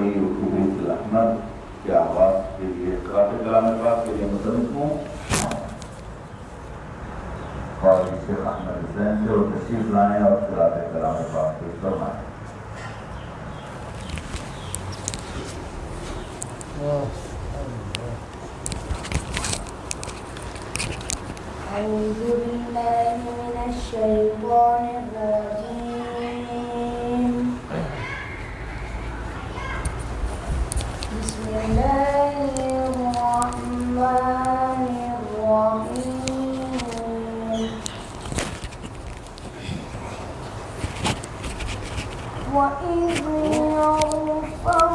بڑی حبیب الاحمد کے آواز کے لیے قرأت کلام پاک کے لیے مصنف ہوں اور شیخ احمد حسین سے وہ تشریف لائیں اور قرأت کلام پاک پیش فرمائیں. أعوذ بالله من الشيطان الرجيم. بسم الله الرحمن الرحيم. وإذ يرفع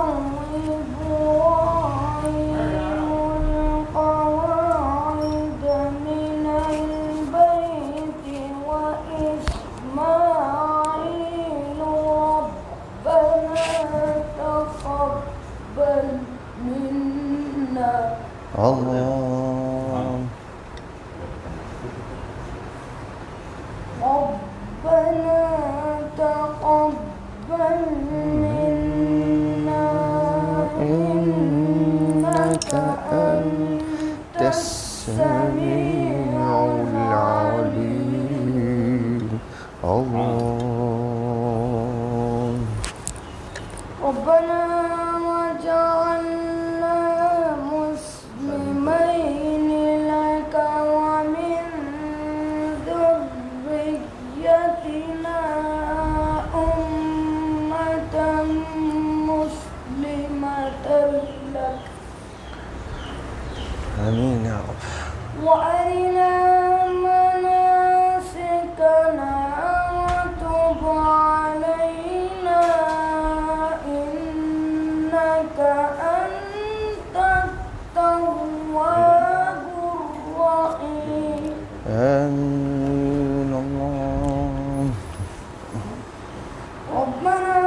وأرنا مناسكنا وتب علينا إنك أنت التواب الرحيم. آمين. الله. ربنا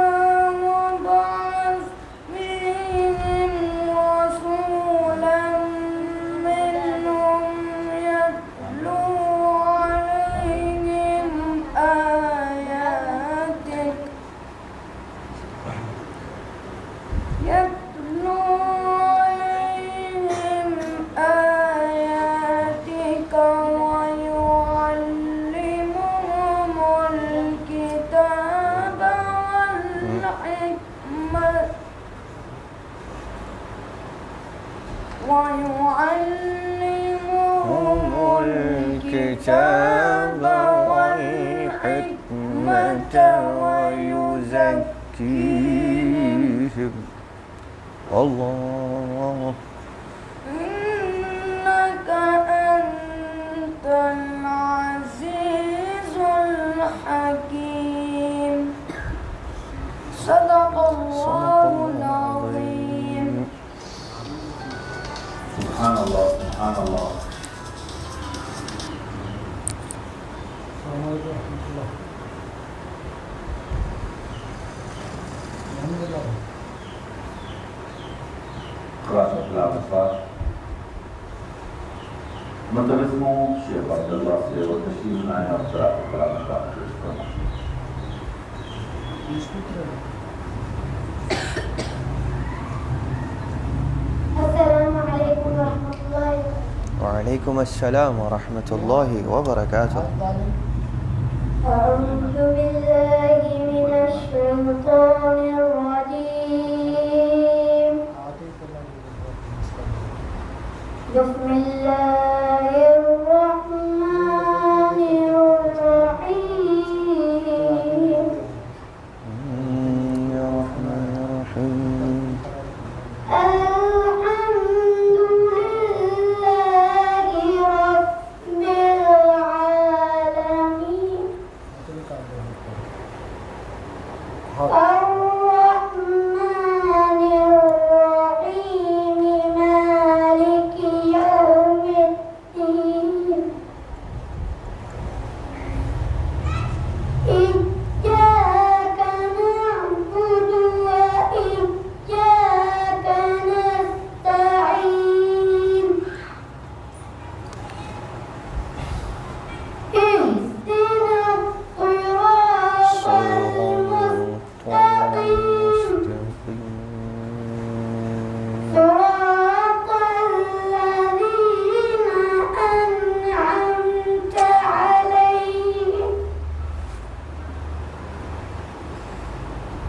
ويعلمهم الكتاب والحكمة ويزكيهم. الله. إنك أنت العزيز الحكيم. صدق الله العظيم. سبحان الله سبحان الله. قرأت كلام الفاتح مدرسوں شیخ عبداللہ سے وہ تشریف لائیں اور قرأت کلام الفاتح پیش فرمائیں. السلام عليكم ورحمة الله. وعليكم السلام ورحمة الله وبركاته. أعوذ بالله من الشيطان الرجيم. بسم الله الرحمن الرحيم. يا رحمن يا رحيم. الرحمن الرحيم مالك يوم صراط الذين أنعمت عليهم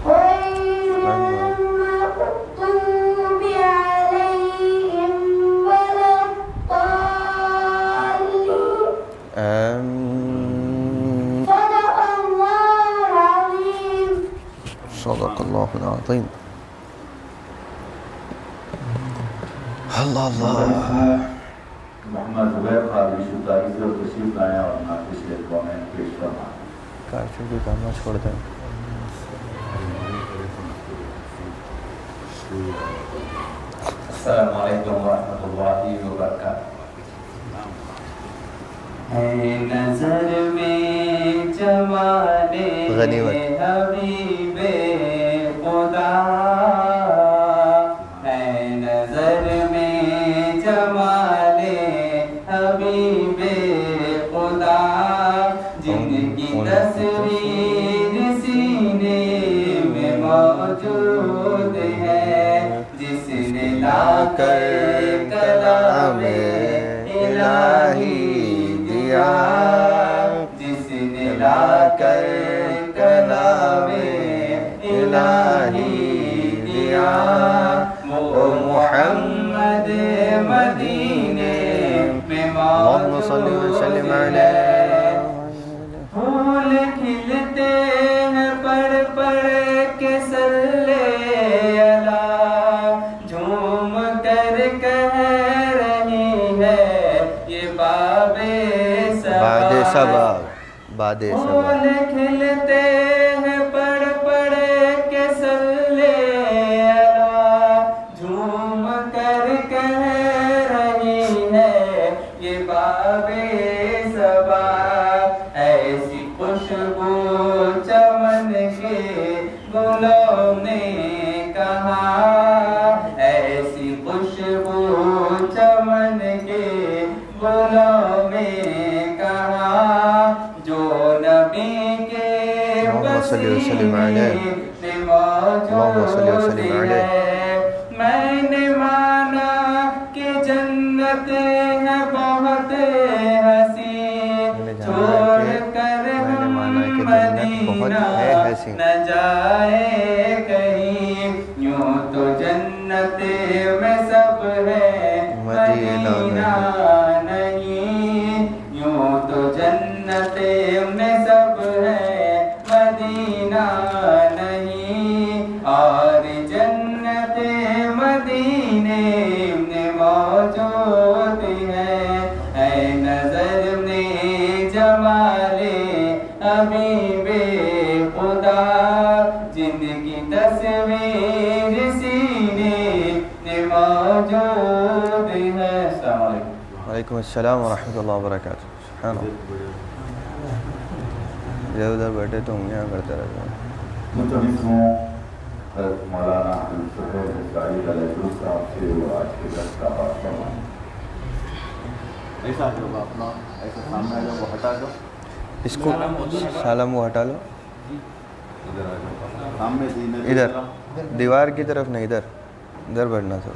غير المغضوب عليهم ولا الضالين. آمين. صدق الله العظيم. صدق الله العظيم. اللہ اللہ. محمد زبیر قاضی شتائی سے تشریف لائیں اور ناقص قومیں پیش فرمائیں. کارچوں کی کامنا چھوڑ دیں. السلام علیکم ورحمۃ اللہ وبرکاتہ. ہے نظر میں جمال غنیمت. حبیب خدا، ہے نظر میں جمال حبیب خدا، جن کی تصویر سینے میں موجود ہے، جس نے لا کر کلام الہی دیا، جس نے لا کر کلام الہی دیا، وہ محمد مدینے میں اللہم صلی وسلم علیہ. پھول کھلتے ہیں پڑھ پڑھ کے صلی اللہ، جھوم کر کہہ رہی ہے یہ باب سبا باد سبا. پھول کھلتے ہیں پڑھ پڑھ کے صلی اللہ، جھوم کر کہہ رہی ہے یہ باب سبا، ایسی خوشبو چمن کے گلوں نے کہا، ایسی خوشبو چمن کے گلوں میں کہا، جو نبی کے اللہم صلی وسلم علیہ. میں موجود ہے. میں نے مانا کہ جنت ہے بہت حسین، چھوڑ کر ہم مدینہ نہ جائے کہیں، یوں تو جنت میں سب ہے مدینہ نہیں، یوں تو جنت میں سب ہے مدینہ نہیں، اور جنت مدینے میں موجود ہے. اے نظر میں جمال حبیب خدا، جن کی تصویر سینے میں موجود ہے. السلام علیکم. وعلیکم السلام ورحمۃ اللہ وبرکاتہ. سبحان اللہ. ادھر ادھر بیٹھے تو انگلیاں کرتے رہتے ہیں. متعلق ہوں حضرت مولانا سہیل اسرائیل علیہ السلام سے وہ آج کے درس کا آغاز فرمائیں. ایسا جو اپنا ایسا سامنے جو وہ ہٹا دو، اس کو سالم وہ ہٹا لو. ادھر آ جاؤ سامنے سینے کی ادھر طرف. دیوار کی طرف نہیں، ادھر ادھر بیٹھنا سر.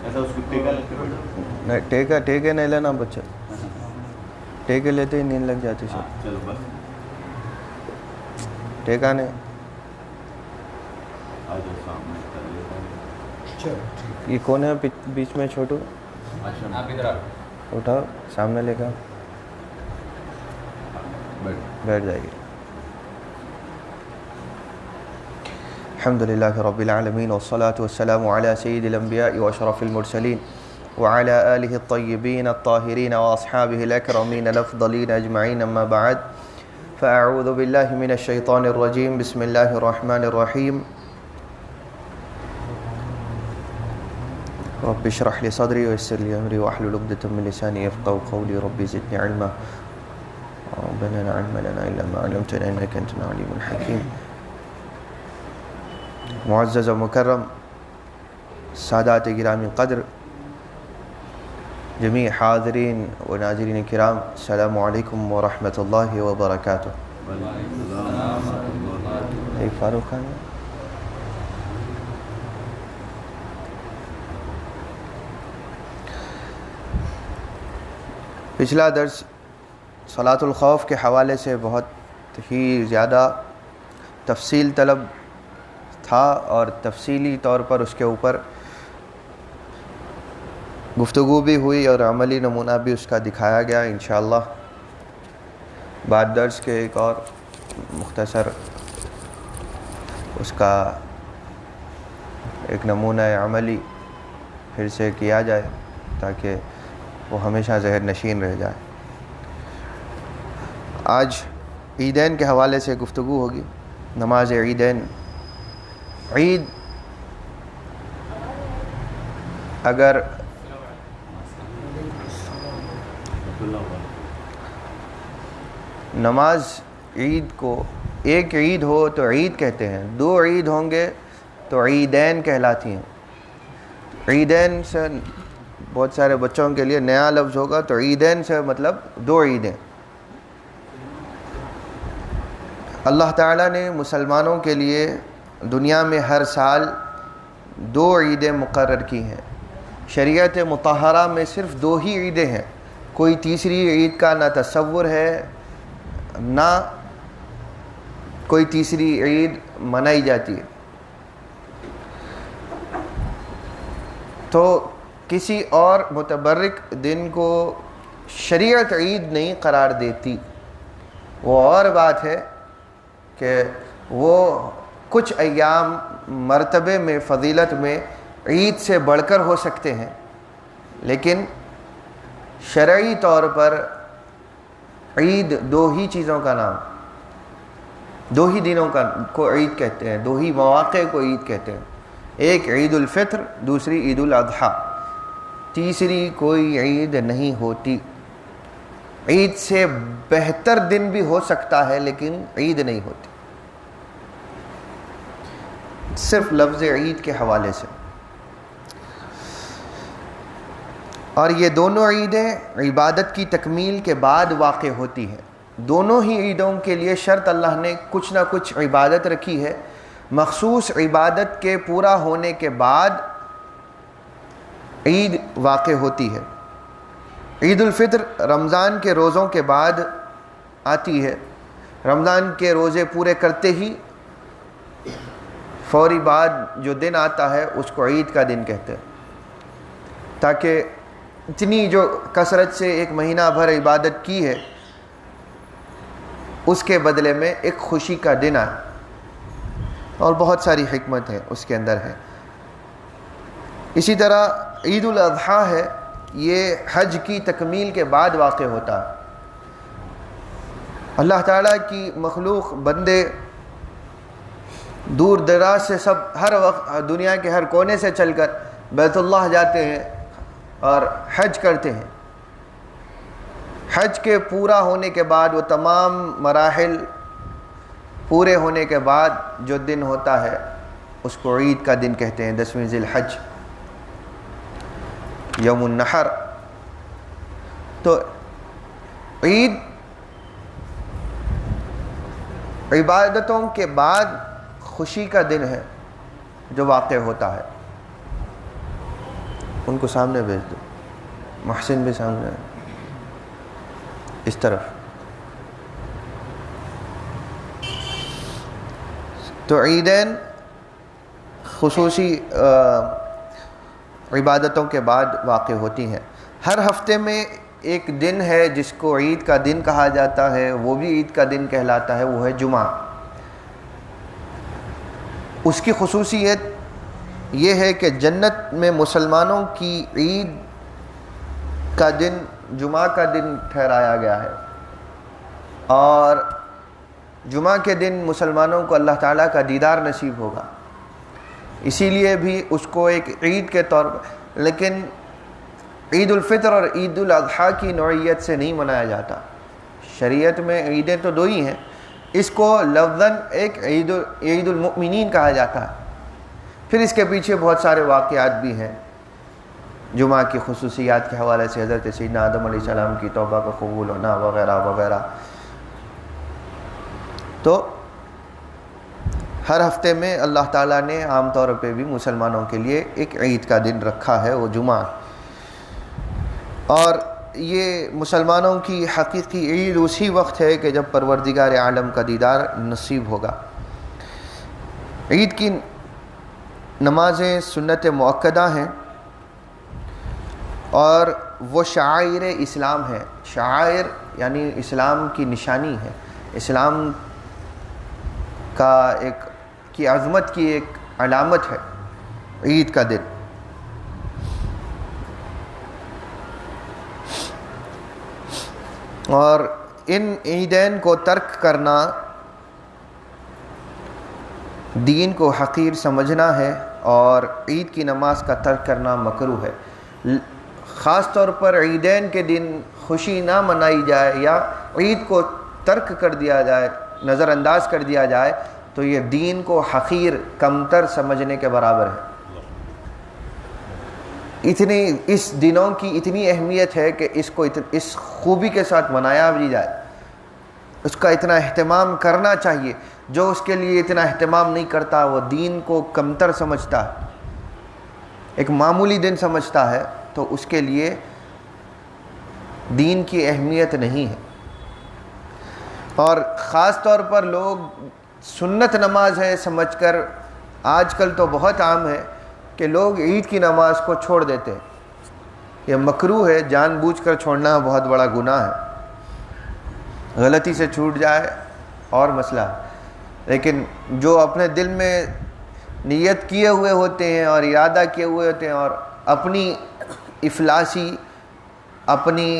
ایسا اس کو ٹیکا لے کے بیٹھو. نہیں ٹیکے نہیں لینا بچہ، ٹیکے لیتے ہی نیند لگ جاتی سر. چلو بس ٹیکا نہیں. آ جاؤ سامنے. یہ کون ہے بیچ میں چھوٹو؟ آپ ادھر آؤ. اٹھاؤ سامنے لے کر بیٹھ جائے گی. الحمد للہ رب العالمین والصلاة والسلام على سید الانبیاء واشرف المرسلین وعلى آلہ الطیبین الطاہرین واصحابہ الاکرمین الافضلین اجمعین. اما بعد فاعوذ باللہ من الشیطان الرجیم. بسم اللہ الرحمن الرحیم. رب اشرح لي صدري ويسر لي امري واحلل عقدة من لساني يفقهوا قولي. رب زدني علما. ربنا لا علم لنا الا ما علمتنا انك انت العليم الحكيم. معزز و مکرم سادات گرامی قدر، جمیع حاضرین و ناظرین کرام، السلام علیکم ورحمۃ اللہ وبرکاتہ. فاروق خان پچھلا درس صلاۃ الخوف کے حوالے سے بہت ہی زیادہ تفصیل طلب تھا اور تفصیلی طور پر اس کے اوپر گفتگو بھی ہوئی اور عملی نمونہ بھی اس کا دکھایا گیا. انشاءاللہ بعد درس کے ایک اور مختصر اس کا ایک نمونہ عملی پھر سے کیا جائے تاکہ وہ ہمیشہ ذہن نشین رہ جائے. آج عیدین کے حوالے سے گفتگو ہوگی. نماز عیدین. عید اگر نماز عید کو ایک عید ہو تو عید کہتے ہیں, دو عید ہوں گے تو عیدین کہلاتی ہیں. عیدین سے بہت سارے بچوں کے لیے نیا لفظ ہوگا, تو عیدین سے مطلب دو عیدیں. اللہ تعالیٰ نے مسلمانوں کے لیے دنیا میں ہر سال دو عیدیں مقرر کی ہیں. شریعت مطہرہ میں صرف دو ہی عیدیں ہیں, کوئی تیسری عید کا نہ تصور ہے نہ کوئی تیسری عید منائی جاتی ہے. تو کسی اور متبرک دن کو شریعت عید نہیں قرار دیتی. وہ اور بات ہے کہ وہ کچھ ایام مرتبے میں فضیلت میں عید سے بڑھ کر ہو سکتے ہیں, لیکن شرعی طور پر عید دو ہی چیزوں کا نام, دو ہی دنوں کو عید کہتے ہیں, دو ہی مواقع کو عید کہتے ہیں. ایک عید الفطر, دوسری عید الاضحیٰ. تیسری کوئی عید نہیں ہوتی. عید سے بہتر دن بھی ہو سکتا ہے لیکن عید نہیں ہوتی, صرف لفظ عید کے حوالے سے. اور یہ دونوں عیدیں عبادت کی تکمیل کے بعد واقع ہوتی ہیں. دونوں ہی عیدوں کے لیے شرط اللہ نے کچھ نہ کچھ عبادت رکھی ہے. مخصوص عبادت کے پورا ہونے کے بعد عید واقع ہوتی ہے. عید الفطر رمضان کے روزوں کے بعد آتی ہے. رمضان کے روزے پورے کرتے ہی فوری بعد جو دن آتا ہے اس کو عید کا دن کہتے ہیں, تاکہ اتنی جو کثرت سے ایک مہینہ بھر عبادت کی ہے اس کے بدلے میں ایک خوشی کا دن آئے. اور بہت ساری حکمت ہے اس کے اندر ہے. اسی طرح عید الاضحیٰ ہے, یہ حج کی تکمیل کے بعد واقع ہوتا ہے. اللہ تعالیٰ کی مخلوق بندے دور دراز سے سب ہر وقت دنیا کے ہر کونے سے چل کر بیت اللہ جاتے ہیں اور حج کرتے ہیں. حج کے پورا ہونے کے بعد وہ تمام مراحل پورے ہونے کے بعد جو دن ہوتا ہے اس کو عید کا دن کہتے ہیں. 10ویں ذی الحج, یوم النحر. تو عید عبادتوں کے بعد خوشی کا دن ہے جو واقع ہوتا ہے. ان کو سامنے بھیج دو, محسن بھی سامنے ہے اس طرف. تو عیدین خصوصی عبادتوں کے بعد واقع ہوتی ہیں. ہر ہفتے میں ایک دن ہے جس کو عید کا دن کہا جاتا ہے, وہ بھی عید کا دن کہلاتا ہے, وہ ہے جمعہ. اس کی خصوصیت یہ ہے کہ جنت میں مسلمانوں کی عید کا دن جمعہ کا دن ٹھہرایا گیا ہے, اور جمعہ کے دن مسلمانوں کو اللہ تعالیٰ کا دیدار نصیب ہوگا. اسی لیے بھی اس کو ایک عید کے طور پر, لیکن عید الفطر اور عید الاضحیٰ کی نوعیت سے نہیں منایا جاتا. شریعت میں عیدیں تو دو ہی ہیں, اس کو لفظاً ایک عید المؤمنین کہا جاتا ہے. پھر اس کے پیچھے بہت سارے واقعات بھی ہیں. جمعہ کی خصوصیات کے حوالے سے حضرت سیدنا آدم علیہ السلام کی توبہ کا قبول ہونا وغیرہ وغیرہ. تو ہر ہفتے میں اللہ تعالیٰ نے عام طور پہ بھی مسلمانوں کے لیے ایک عید کا دن رکھا ہے, وہ جمعہ. اور یہ مسلمانوں کی حقیقی عید اسی وقت ہے کہ جب پروردگار عالم کا دیدار نصیب ہوگا۔ عید کی نمازیں سنت مؤکدہ ہیں اور وہ شعائر اسلام ہیں۔ شعائر یعنی اسلام کی نشانی ہے، اسلام کی عظمت کی ایک علامت ہے عید کا دن۔ اور ان عیدین کو ترک کرنا دین کو حقیر سمجھنا ہے، اور عید کی نماز کا ترک کرنا مکروہ ہے۔ خاص طور پر عیدین کے دن خوشی نہ منائی جائے یا عید کو ترک کر دیا جائے، نظر انداز کر دیا جائے، تو یہ دین کو حقیر کمتر سمجھنے کے برابر ہے۔ اس دنوں کی اتنی اہمیت ہے کہ اس کو اس خوبی کے ساتھ منایا بھی جائے، اس کا اتنا اہتمام کرنا چاہیے۔ جو اس کے لیے اتنا اہتمام نہیں کرتا وہ دین کو کمتر سمجھتا ہے، ایک معمولی دن سمجھتا ہے، تو اس کے لیے دین کی اہمیت نہیں ہے۔ اور خاص طور پر لوگ سنت نماز ہے سمجھ کر، آج کل تو بہت عام ہے کہ لوگ عید کی نماز کو چھوڑ دیتے ہیں۔ یہ مکروہ ہے، جان بوجھ کر چھوڑنا بہت بڑا گناہ ہے۔ غلطی سے چھوٹ جائے اور مسئلہ ہے، لیکن جو اپنے دل میں نیت کیے ہوئے ہوتے ہیں اور ارادہ کیے ہوئے ہوتے ہیں اور اپنی افلاسی، اپنی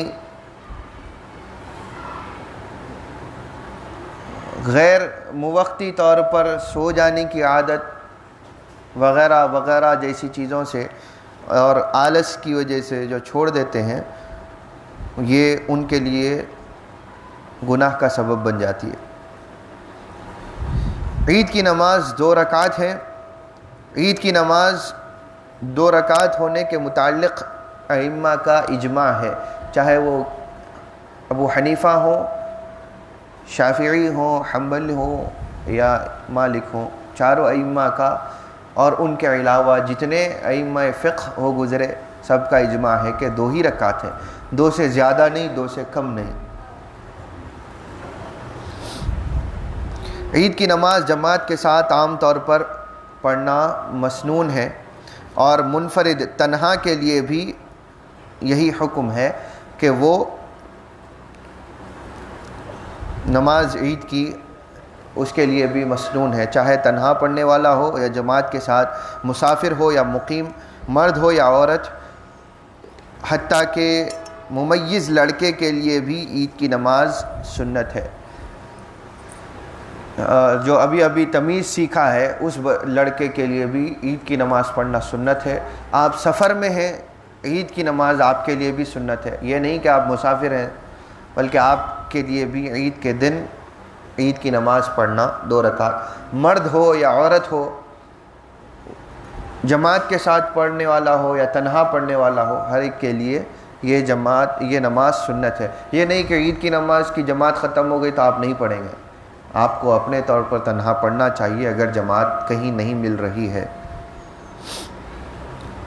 غیر موقتی طور پر سو جانے کی عادت وغیرہ وغیرہ جیسی چیزوں سے اور آلس کی وجہ سے جو چھوڑ دیتے ہیں، یہ ان کے لیے گناہ کا سبب بن جاتی ہے۔ عید کی نماز 2 رکعت ہے۔ عید کی نماز 2 رکعت ہونے کے متعلق ائمہ کا اجماع ہے، چاہے وہ ابو حنیفہ ہو، شافعی ہوں، حنبلی ہوں یا مالک ہوں، چاروں ائمہ کا اور ان کے علاوہ جتنے ائمہ فقہ ہو گزرے سب کا اجماع ہے کہ 2 ہی رکعت ہیں، 2 سے زیادہ نہیں، 2 سے کم نہیں۔ عید کی نماز جماعت کے ساتھ عام طور پر پڑھنا مسنون ہے، اور منفرد تنہا کے لیے بھی یہی حکم ہے کہ وہ نماز عید کی اس کے لیے بھی مسنون ہے، چاہے تنہا پڑھنے والا ہو یا جماعت کے ساتھ، مسافر ہو یا مقیم، مرد ہو یا عورت، حتیٰ کہ ممیز لڑکے کے لیے بھی عید کی نماز سنت ہے۔ جو ابھی ابھی تمیز سیکھا ہے اس لڑکے کے لیے بھی عید کی نماز پڑھنا سنت ہے۔ آپ سفر میں ہیں، عید کی نماز آپ کے لیے بھی سنت ہے۔ یہ نہیں کہ آپ مسافر ہیں، بلکہ آپ کے لیے بھی عید کے دن عید کی نماز پڑھنا 2 رکعت، مرد ہو یا عورت ہو، جماعت کے ساتھ پڑھنے والا ہو یا تنہا پڑھنے والا ہو، ہر ایک کے لیے یہ نماز سنت ہے۔ یہ نہیں کہ عید کی نماز کی جماعت ختم ہو گئی تو آپ نہیں پڑھیں گے، آپ کو اپنے طور پر تنہا پڑھنا چاہیے اگر جماعت کہیں نہیں مل رہی ہے۔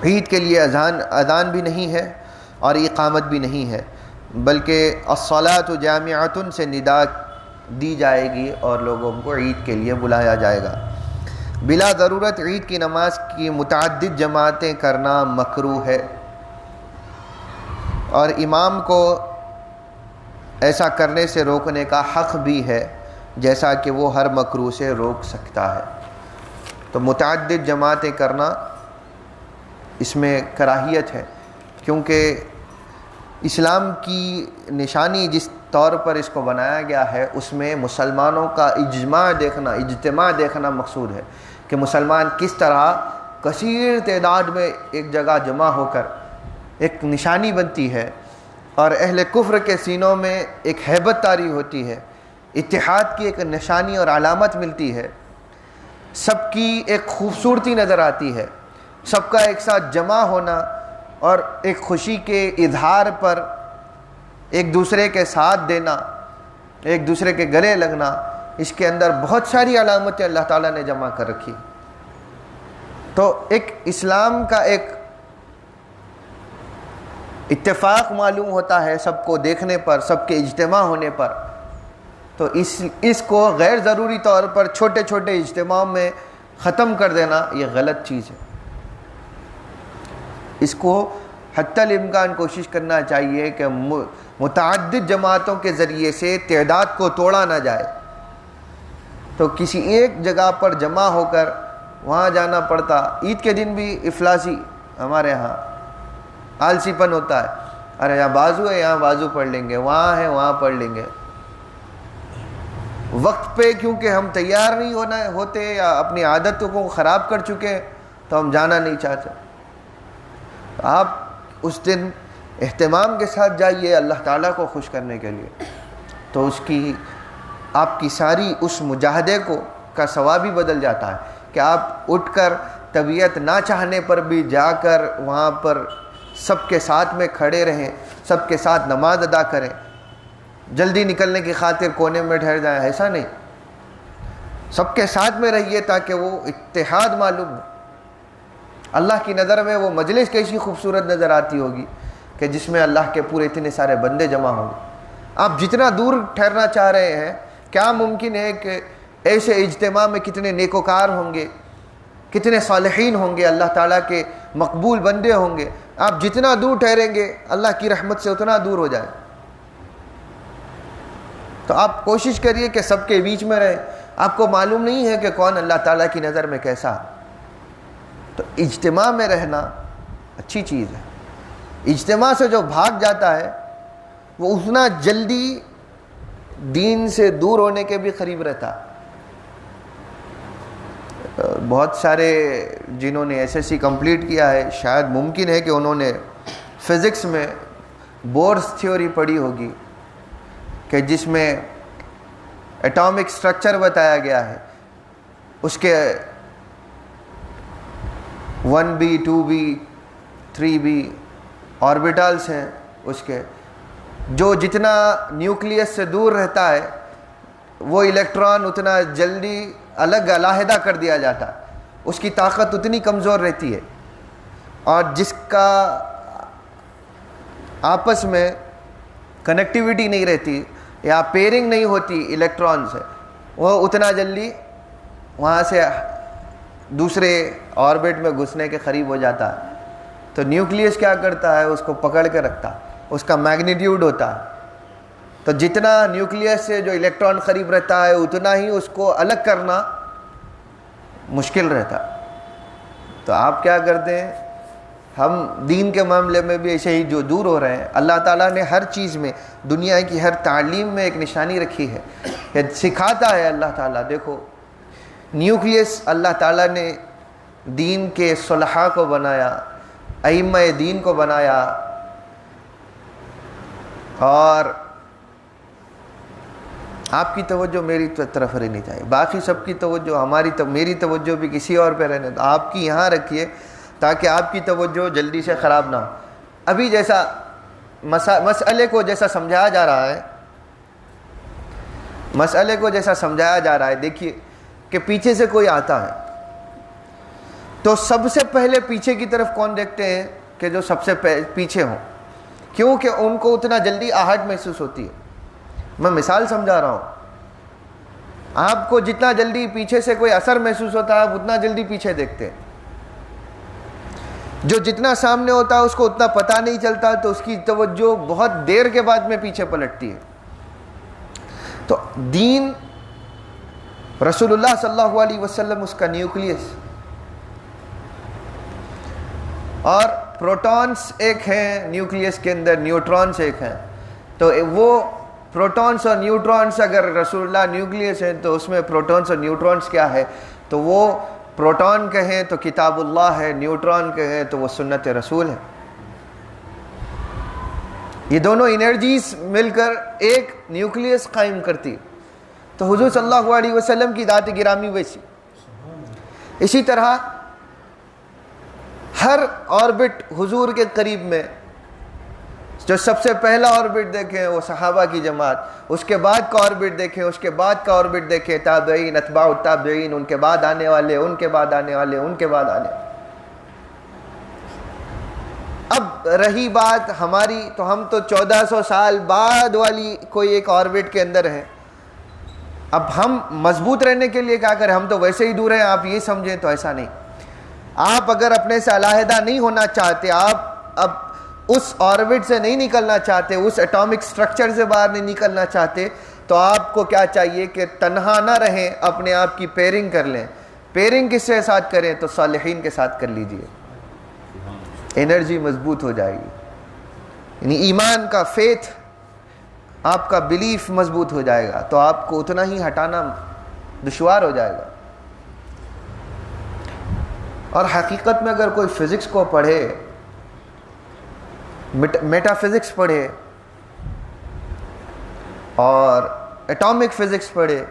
عید کے لیے اذان بھی نہیں ہے اور اقامت بھی نہیں ہے، بلکہ الصلاۃ جامعۃ سے ندا دی جائے گی اور لوگوں کو عید کے لیے بلایا جائے گا۔ بلا ضرورت عید کی نماز کی متعدد جماعتیں کرنا مکروہ ہے، اور امام کو ایسا کرنے سے روکنے کا حق بھی ہے، جیسا کہ وہ ہر مکروہ سے روک سکتا ہے۔ تو متعدد جماعتیں کرنا اس میں کراہیت ہے، کیونکہ اسلام کی نشانی جس طور پر اس کو بنایا گیا ہے اس میں مسلمانوں کا اجتماع دیکھنا مقصود ہے، کہ مسلمان کس طرح کثیر تعداد میں ایک جگہ جمع ہو کر ایک نشانی بنتی ہے، اور اہل کفر کے سینوں میں ایک ہیبت طاری ہوتی ہے، اتحاد کی ایک نشانی اور علامت ملتی ہے، سب کی ایک خوبصورتی نظر آتی ہے، سب کا ایک ساتھ جمع ہونا اور ایک خوشی کے اظہار پر ایک دوسرے کے ساتھ دینا، ایک دوسرے کے گلے لگنا، اس کے اندر بہت ساری علامتیں اللہ تعالیٰ نے جمع کر رکھی۔ تو ایک اسلام کا ایک اتفاق معلوم ہوتا ہے سب کو دیکھنے پر، سب کے اجتماع ہونے پر، تو اس کو غیر ضروری طور پر چھوٹے چھوٹے اجتماع میں ختم کر دینا یہ غلط چیز ہے۔ اس کو حتی الامکان کوشش کرنا چاہیے کہ متعدد جماعتوں کے ذریعے سے تعداد کو توڑا نہ جائے، تو کسی ایک جگہ پر جمع ہو کر وہاں جانا پڑتا۔ عید کے دن بھی افلاسی ہمارے ہاں آلسی پن ہوتا ہے، ارے یہاں بازو ہے یہاں بازو پڑھ لیں گے، وہاں ہے وہاں پڑھ لیں گے۔ وقت پہ کیونکہ ہم تیار نہیں ہوتے یا اپنی عادتوں کو خراب کر چکے تو ہم جانا نہیں چاہتے۔ آپ اس دن اہتمام کے ساتھ جائیے اللہ تعالیٰ کو خوش کرنے کے لیے، تو آپ کی ساری اس مجاہدے کا ثواب بھی بدل جاتا ہے کہ آپ اٹھ کر طبیعت نہ چاہنے پر بھی جا کر وہاں پر سب کے ساتھ میں کھڑے رہیں، سب کے ساتھ نماز ادا کریں۔ جلدی نکلنے کی خاطر کونے میں ٹھہر جائیں، ایسا نہیں، سب کے ساتھ میں رہیے تاکہ وہ اتحاد معلوم ہو۔ اللہ کی نظر میں وہ مجلس کیسی خوبصورت نظر آتی ہوگی کہ جس میں اللہ کے پورے اتنے سارے بندے جمع ہوں گے۔ آپ جتنا دور ٹھہرنا چاہ رہے ہیں، کیا ممکن ہے کہ ایسے اجتماع میں کتنے نیکوکار ہوں گے، کتنے صالحین ہوں گے، اللہ تعالیٰ کے مقبول بندے ہوں گے۔ آپ جتنا دور ٹھہریں گے اللہ کی رحمت سے اتنا دور ہو جائے۔ تو آپ کوشش کریے کہ سب کے بیچ میں رہیں۔ آپ کو معلوم نہیں ہے کہ کون اللہ تعالیٰ کی نظر میں کیسا، تو اجتماع میں رہنا اچھی چیز ہے۔ اجتماع سے جو بھاگ جاتا ہے وہ اتنا جلدی دین سے دور ہونے کے بھی قریب رہتا۔ بہت سارے جنہوں نے ایس ایس سی کمپلیٹ کیا ہے، شاید ممکن ہے کہ انہوں نے فزکس میں بورس تھیوری پڑھی ہوگی کہ جس میں ایٹامک سٹرکچر بتایا گیا ہے، اس کے 1B 2B 3B آربیٹلس ہیں، اس کے جو جتنا نیوکلیس سے دور رہتا ہے وہ الیکٹران اتنا جلدی علیحدہ کر دیا جاتا ہے، اس کی طاقت اتنی کمزور رہتی ہے، اور جس کا آپس میں کنیکٹیویٹی نہیں رہتی یا پیئرنگ نہیں ہوتی الیکٹران سے، وہ اتنا جلدی وہاں سے دوسرے آربٹ میں گھسنے کے قریب ہو جاتا ہے۔ تو نیوکلیس کیا کرتا ہے، اس کو پکڑ کے رکھتا ہے، اس کا میگنیٹیوڈ ہوتا ہے، تو جتنا نیوکلیس سے جو الیکٹران قریب رہتا ہے اتنا ہی اس کو الگ کرنا مشکل رہتا۔ تو آپ کیا کرتے ہیں، ہم دین کے معاملے میں بھی ایسے ہی جو دور ہو رہے ہیں۔ اللہ تعالیٰ نے ہر چیز میں، دنیا کی ہر تعلیم میں ایک نشانی رکھی ہے کہ سکھاتا ہے اللہ تعالیٰ۔ دیکھو نیوکلیس اللہ تعالیٰ نے دین کے صلحاء کو بنایا، ائمہ دین کو بنایا، اور آپ کی توجہ میری طرف رہنی چاہیے، باقی سب کی توجہ میری توجہ بھی کسی اور پہ رہنے دو، آپ کی یہاں رکھیے تاکہ آپ کی توجہ جلدی سے خراب نہ ہو۔ ابھی جیسا مسئلے کو جیسا سمجھایا جا رہا ہے، دیکھیے کہ پیچھے سے کوئی آتا ہے تو سب سے پہلے پیچھے کی طرف کون دیکھتے ہیں کہ جو سب سے پیچھے ہوں، کیونکہ ان کو اتنا جلدی آہٹ محسوس ہوتی ہے۔ میں مثال سمجھا رہا ہوں، آپ کو جتنا جلدی پیچھے سے کوئی اثر محسوس ہوتا ہے آپ اتنا جلدی پیچھے دیکھتے ہیں، جو جتنا سامنے ہوتا ہے اس کو اتنا پتہ نہیں چلتا، تو اس کی توجہ بہت دیر کے بعد میں پیچھے پلٹتی ہے۔ تو دین رسول اللہ صلی اللہ علیہ وسلم اس کا نیوکلیس، اور پروٹونز ایک ہیں نیوکلیس کے اندر، نیوٹرونز ایک ہیں، تو وہ پروٹونز اور نیوٹرونز، اگر رسول اللہ نیوکلیس ہیں تو اس میں پروٹونز اور نیوٹرونز کیا ہے، تو وہ پروٹون کہیں تو کتاب اللہ ہے، نیوٹرون کہیں تو وہ سنت رسول ہے۔ یہ دونوں انرجیز مل کر ایک نیوکلیس قائم کرتی، تو حضور صلی اللہ علیہ وسلم کی ذات گرامی ویسی۔ اسی طرح ہر آربٹ حضور کے قریب میں، جو سب سے پہلا آربٹ دیکھیں وہ صحابہ کی جماعت، اس کے بعد کا آربٹ دیکھیں، اس کے بعد کا آربٹ دیکھیں تابعین، اتباع التابعین، ان کے بعد آنے والے، ان کے بعد آنے والے، ان کے بعد آنے والے۔ اب رہی بات ہماری، تو ہم تو 1400 سال بعد والی کوئی ایک آربٹ کے اندر ہیں. اب ہم مضبوط رہنے کے لیے کیا کریں؟ ہم تو ویسے ہی دور ہیں، آپ یہ سمجھیں تو ایسا نہیں. آپ اگر اپنے سے علیحدہ نہیں ہونا چاہتے، آپ اب اس آربٹ سے نہیں نکلنا چاہتے، اس ایٹامک سٹرکچر سے باہر نہیں نکلنا چاہتے، تو آپ کو کیا چاہیے کہ تنہا نہ رہیں، اپنے آپ کی پیئرنگ کر لیں. پیئرنگ کس کے ساتھ کریں؟ تو صالحین کے ساتھ کر لیجئے، انرجی مضبوط ہو جائے گی. یعنی ایمان کا فیتھ، آپ کا بلیف مضبوط ہو جائے گا، تو آپ کو اتنا ہی ہٹانا دشوار ہو جائے گا. اور حقیقت میں اگر کوئی فزکس کو پڑھے، میٹا فزکس پڑھے اور ایٹامک فزکس پڑھے،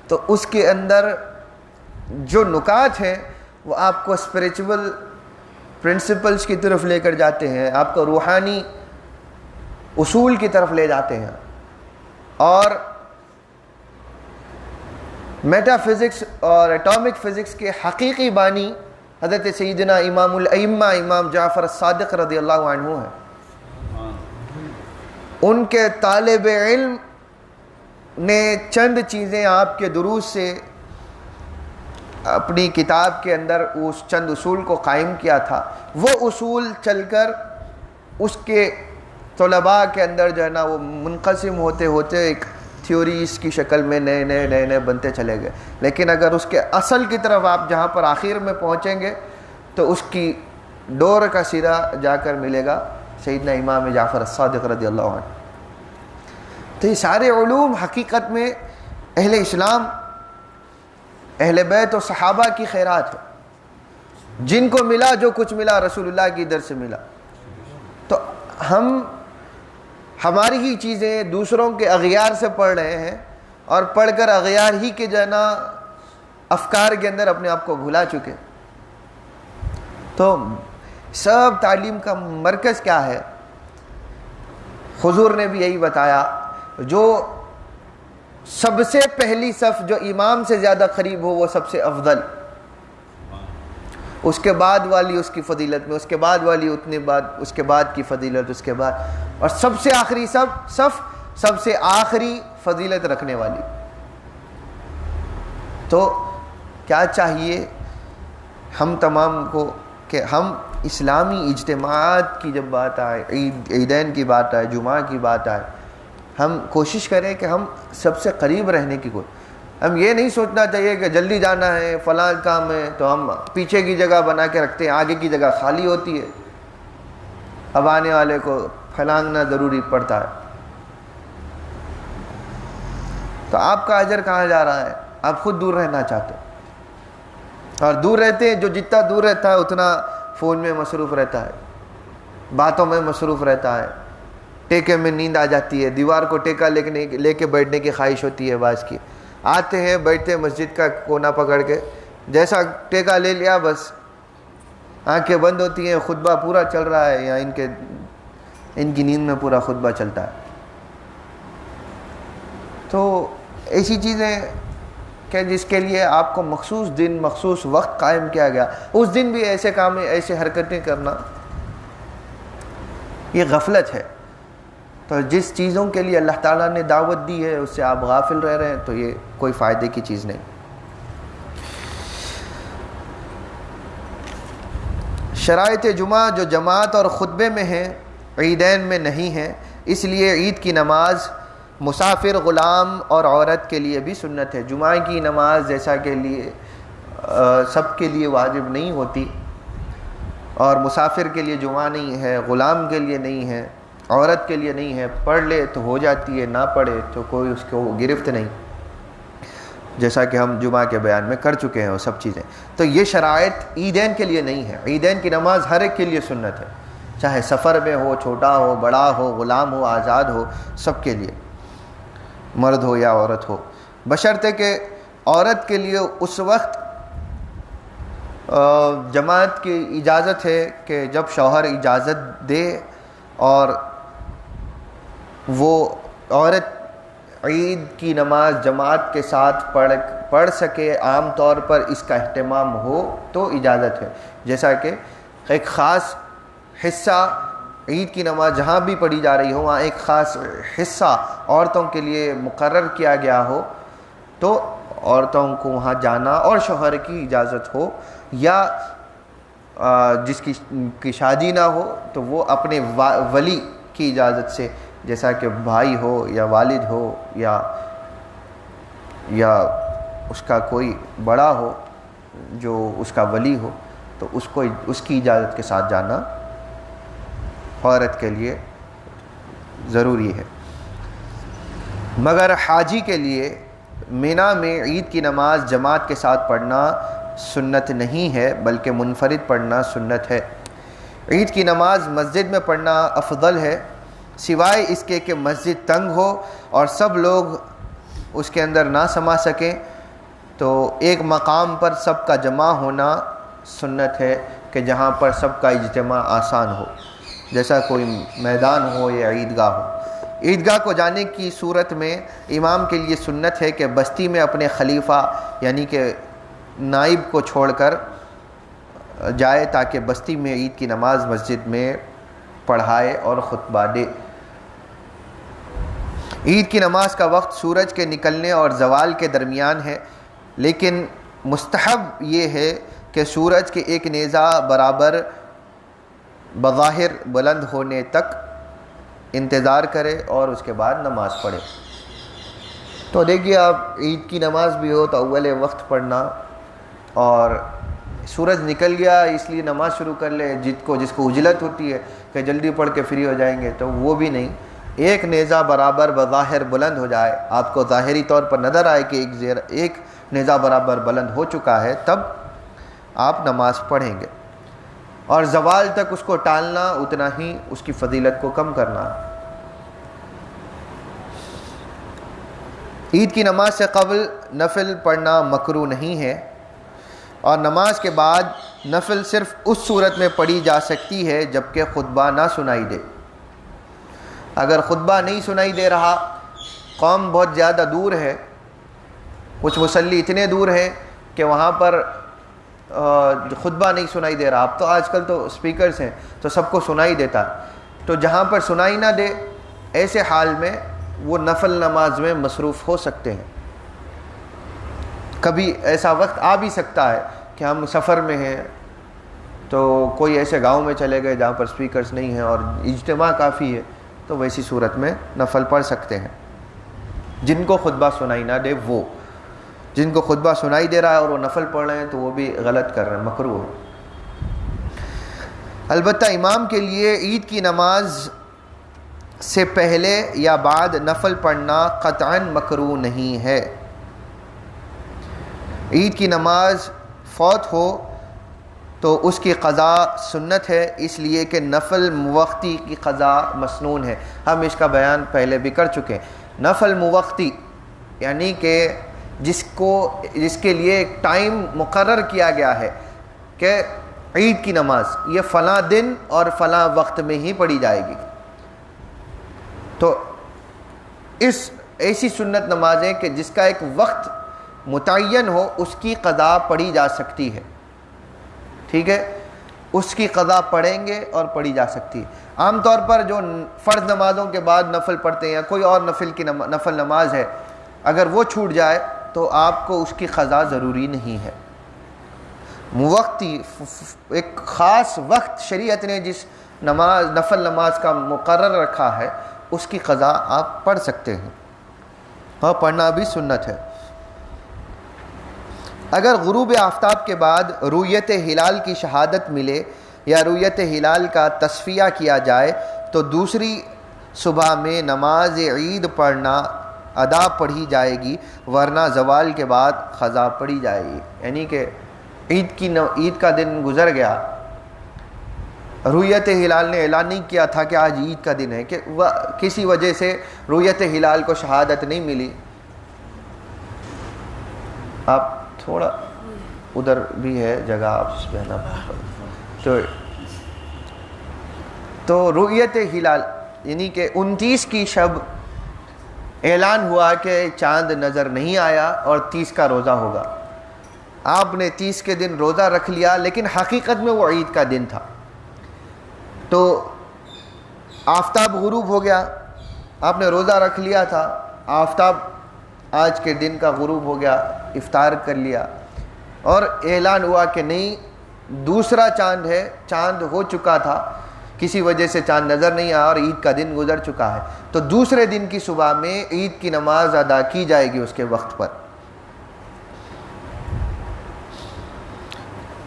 تو اس کے اندر جو نکات ہیں وہ آپ کو اسپریچول پرنسپلز کی طرف لے کر جاتے ہیں، آپ کو روحانی اصول کی طرف لے جاتے ہیں. اور میٹا فزکس اور ایٹامک فزکس کے حقیقی بانی حضرت سیدنا امام الائمہ امام جعفر الصادق رضی اللہ عنہ ہیں. ان کے طالب علم نے چند چیزیں آپ کے دروس سے اپنی کتاب کے اندر اس چند اصول کو قائم کیا تھا. وہ اصول چل کر اس کے طلباء کے اندر جو ہے نا وہ منقسم ہوتے ہوتے ایک تھیوریز کی شکل میں نئے بنتے چلے گئے. لیکن اگر اس کے اصل کی طرف آپ جہاں پر آخر میں پہنچیں گے تو اس کی ڈور کا سرا جا کر ملے گا سیدنا امام جعفر الصادق رضی اللہ عنہ. تو یہ سارے علوم حقیقت میں اہل اسلام، اہل بیت و صحابہ کی خیرات ہے. جن کو ملا جو کچھ ملا رسول اللہ کی در سے ملا. تو ہم ہماری ہی چیزیں دوسروں کے اغیار سے پڑھ رہے ہیں، اور پڑھ کر اغیار ہی کے جو ہے نا افکار کے اندر اپنے آپ کو بھلا چکے. تو سب تعلیم کا مرکز کیا ہے؟ حضور نے بھی یہی بتایا، جو سب سے پہلی صف جو امام سے زیادہ قریب ہو وہ سب سے افضل، اس کے بعد والی اس کی فضیلت میں، اس کے بعد والی اتنے بعد، اس کے بعد کی فضیلت اس کے بعد، اور سب سے آخری صف سب سے آخری فضیلت رکھنے والی. تو کیا چاہیے ہم تمام کو کہ ہم اسلامی اجتماعات کی جب بات آئے، عیدین کی بات آئے، جمعہ کی بات آئے، ہم کوشش کریں کہ ہم سب سے قریب رہنے کی ہم یہ نہیں سوچنا چاہیے کہ جلدی جانا ہے فلاں کام ہے تو ہم پیچھے کی جگہ بنا کے رکھتے ہیں، آگے کی جگہ خالی ہوتی ہے، اب آنے والے کو پھلانگنا ضروری پڑتا ہے. تو آپ کا اجر کہاں جا رہا ہے؟ آپ خود دور رہنا چاہتے ہیں، اور دور رہتے ہیں جو جتنا دور رہتا ہے اتنا فون میں مصروف رہتا ہے، باتوں میں مصروف رہتا ہے، ٹیکے میں نیند آ جاتی ہے، دیوار کو ٹیکا لے کے بیٹھنے کی خواہش ہوتی ہے بعض کی. آتے ہیں بیٹھتے ہیں مسجد کا کونا پکڑ کے، جیسا ٹیکا لے لیا بس آنکھیں بند ہوتی ہیں، خطبہ پورا چل رہا ہے، یا ان کی نیند میں پورا خطبہ چلتا ہے. تو ایسی چیزیں کہ جس کے لیے آپ کو مخصوص دن مخصوص وقت قائم کیا گیا، اس دن بھی ایسے کام ایسے حرکتیں کرنا یہ غفلت ہے. تو جس چیزوں کے لیے اللہ تعالیٰ نے دعوت دی ہے اس سے آپ غافل رہ رہے ہیں تو یہ کوئی فائدے کی چیز نہیں. شرائط جمعہ جو جماعت اور خطبے میں ہیں عیدین میں نہیں ہیں، اس لیے عید کی نماز مسافر، غلام اور عورت کے لیے بھی سنت ہے. جمعہ کی نماز جیسا کہ سب کے لیے واجب نہیں ہوتی، اور مسافر کے لیے جمعہ نہیں ہے، غلام کے لیے نہیں ہے، عورت کے لیے نہیں ہے. پڑھ لے تو ہو جاتی ہے، نہ پڑھے تو کوئی اس کو گرفت نہیں، جیسا کہ ہم جمعہ کے بیان میں کر چکے ہیں وہ سب چیزیں. تو یہ شرائط عیدین کے لیے نہیں ہے. عیدین کی نماز ہر ایک کے لیے سنت ہے، چاہے سفر میں ہو، چھوٹا ہو، بڑا ہو، غلام ہو، آزاد ہو، سب کے لیے، مرد ہو یا عورت ہو، بشرطے کہ عورت کے لیے اس وقت جماعت کی اجازت ہے کہ جب شوہر اجازت دے اور وہ عورت عید کی نماز جماعت کے ساتھ پڑھ سکے، عام طور پر اس کا اہتمام ہو تو اجازت ہے. جیسا کہ ایک خاص حصہ عید کی نماز جہاں بھی پڑھی جا رہی ہو وہاں ایک خاص حصہ عورتوں کے لیے مقرر کیا گیا ہو تو عورتوں کو وہاں جانا، اور شوہر کی اجازت ہو یا جس کی شادی نہ ہو تو وہ اپنے ولی کی اجازت سے، جیسا کہ بھائی ہو یا والد ہو یا اس کا کوئی بڑا ہو جو اس کا ولی ہو، تو اس کی اجازت کے ساتھ جانا عورت کے لیے ضروری ہے۔ مگر حاجی کے لیے مینا میں عید کی نماز جماعت کے ساتھ پڑھنا سنت نہیں ہے، بلکہ منفرد پڑھنا سنت ہے۔ عید کی نماز مسجد میں پڑھنا افضل ہے، سوائے اس کے کہ مسجد تنگ ہو اور سب لوگ اس کے اندر نہ سما سکیں، تو ایک مقام پر سب کا جمع ہونا سنت ہے کہ جہاں پر سب کا اجتماع آسان ہو، جیسا کوئی میدان ہو یا عیدگاہ ہو۔ عیدگاہ کو جانے کی صورت میں امام کے لیے سنت ہے کہ بستی میں اپنے خلیفہ یعنی کہ نائب کو چھوڑ کر جائے تاکہ بستی میں عید کی نماز مسجد میں پڑھائے اور خطبہ دے۔ عید کی نماز کا وقت سورج کے نکلنے اور زوال کے درمیان ہے، لیکن مستحب یہ ہے کہ سورج کے ایک نیزہ برابر بظاہر بلند ہونے تک انتظار کرے اور اس کے بعد نماز پڑھے۔ تو دیکھیے آپ عید کی نماز بھی ہو تو اول وقت پڑھنا، اور سورج نکل گیا اس لیے نماز شروع کر لے، جس کو عجلت ہوتی ہے کہ جلدی پڑھ کے فری ہو جائیں گے، تو وہ بھی نہیں۔ ایک نیزہ برابر بظاہر بلند ہو جائے، آپ کو ظاہری طور پر نظر آئے کہ ایک نیزہ برابر بلند ہو چکا ہے، تب آپ نماز پڑھیں گے، اور زوال تک اس کو ٹالنا اتنا ہی اس کی فضیلت کو کم کرنا۔ عید کی نماز سے قبل نفل پڑھنا مکروہ نہیں ہے، اور نماز کے بعد نفل صرف اس صورت میں پڑھی جا سکتی ہے جبکہ خطبہ نہ سنائی دے۔ اگر خطبہ نہیں سنائی دے رہا، قوم بہت زیادہ دور ہے، کچھ مصلی اتنے دور ہیں کہ وہاں پر خطبہ نہیں سنائی دے رہا، اب تو آج کل تو اسپیکرز ہیں تو سب کو سنائی دیتا، تو جہاں پر سنائی نہ دے ایسے حال میں وہ نفل نماز میں مصروف ہو سکتے ہیں۔ کبھی ایسا وقت آ بھی سکتا ہے کہ ہم سفر میں ہیں تو کوئی ایسے گاؤں میں چلے گئے جہاں پر اسپیکرز نہیں ہیں اور اجتماع کافی ہے، تو ویسی صورت میں نفل پڑھ سکتے ہیں۔ جن کو خطبہ سنائی نہ دے وہ، جن کو خطبہ سنائی دے رہا ہے اور وہ نفل پڑھ رہے ہیں تو وہ بھی غلط کر رہے ہیں، مکروہ ہے۔ البتہ امام کے لیے عید کی نماز سے پہلے یا بعد نفل پڑھنا قطعاً مکروہ نہیں ہے۔ عید کی نماز فوت ہو تو اس کی قضا سنت ہے، اس لیے کہ نفل موقتی کی قضا مسنون ہے۔ ہم اس کا بیان پہلے بھی کر چکے ہیں۔ نفل موقتی یعنی کہ جس کے لیے ایک ٹائم مقرر کیا گیا ہے کہ عید کی نماز یہ فلاں دن اور فلاں وقت میں ہی پڑھی جائے گی، تو ایسی سنت نمازیں کہ جس کا ایک وقت متعین ہو اس کی قضا پڑھی جا سکتی ہے، ٹھیک ہے، اس کی قضا پڑھیں گے اور پڑھی جا سکتی ہے۔ عام طور پر جو فرض نمازوں کے بعد نفل پڑھتے ہیں یا کوئی اور نفل نماز ہے، اگر وہ چھوٹ جائے تو آپ کو اس کی قضا ضروری نہیں ہے۔ موقتی ایک خاص وقت شریعت نے جس نفل نماز کا مقرر رکھا ہے اس کی قضا آپ پڑھ سکتے ہیں، اور پڑھنا بھی سنت ہے۔ اگر غروب آفتاب کے بعد رؤیت ہلال کی شہادت ملے یا رؤیت ہلال کا تصفیہ کیا جائے تو دوسری صبح میں نماز عید پڑھنا ادا پڑھی جائے گی، ورنہ زوال کے بعد قضا پڑھی جائے گی۔ یعنی کہ عید کا دن گزر گیا، رؤیت ہلال نے اعلان نہیں کیا تھا کہ آج عید کا دن ہے، کہ کسی وجہ سے رؤیت ہلال کو شہادت نہیں ملی۔ آپ تھوڑا ادھر بھی ہے جگہ، آپ بہنا تو رؤیت ہلال یعنی کہ 29 کی شب اعلان ہوا کہ چاند نظر نہیں آیا اور 30 کا روزہ ہوگا۔ آپ نے 30 کے دن روزہ رکھ لیا، لیکن حقیقت میں وہ عید کا دن تھا۔ تو آفتاب غروب ہو گیا، آپ نے روزہ رکھ لیا تھا، آفتاب آج کے دن کا غروب ہو گیا، افطار کر لیا، اور اعلان ہوا کہ نہیں دوسرا چاند ہے، چاند ہو چکا تھا، کسی وجہ سے چاند نظر نہیں آیا اور عید کا دن گزر چکا ہے، تو دوسرے دن کی صبح میں عید کی نماز ادا کی جائے گی اس کے وقت پر۔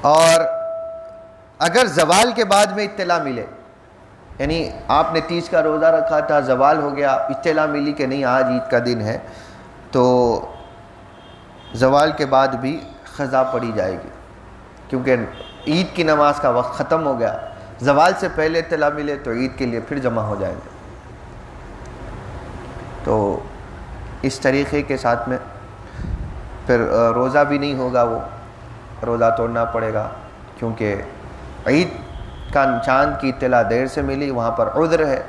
اور اگر زوال کے بعد میں اطلاع ملے، یعنی آپ نے 30 کا روزہ رکھا تھا، زوال ہو گیا، اطلاع ملی کہ نہیں آج عید کا دن ہے، تو زوال کے بعد بھی قضا پڑی جائے گی، کیونکہ عید کی نماز کا وقت ختم ہو گیا۔ زوال سے پہلے اطلاع ملے تو عید کے لیے پھر جمع ہو جائیں گے۔ تو اس طریقے کے ساتھ میں پھر روزہ بھی نہیں ہوگا، وہ روزہ توڑنا پڑے گا، کیونکہ عید کا چاند کی اطلاع دیر سے ملی، وہاں پر عذر ہے،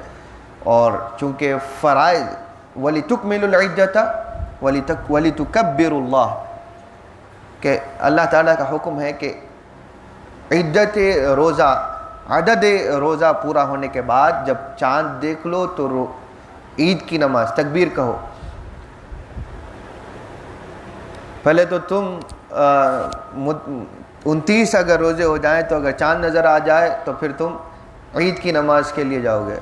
اور چونکہ فرائض وَلِتُكْمِلُوا الْعِدَّةَ وَلِتُكَبِّرُوا اللَّهَ، کہ اللہ تعالیٰ کا حکم ہے کہ عدت روزہ، عدد روزہ پورا ہونے کے بعد جب چاند دیکھ لو تو عید کی نماز تکبیر کہو۔ پہلے تو تم 29 اگر روزے ہو جائیں تو اگر چاند نظر آ جائے تو پھر تم عید کی نماز کے لیے جاؤ گے،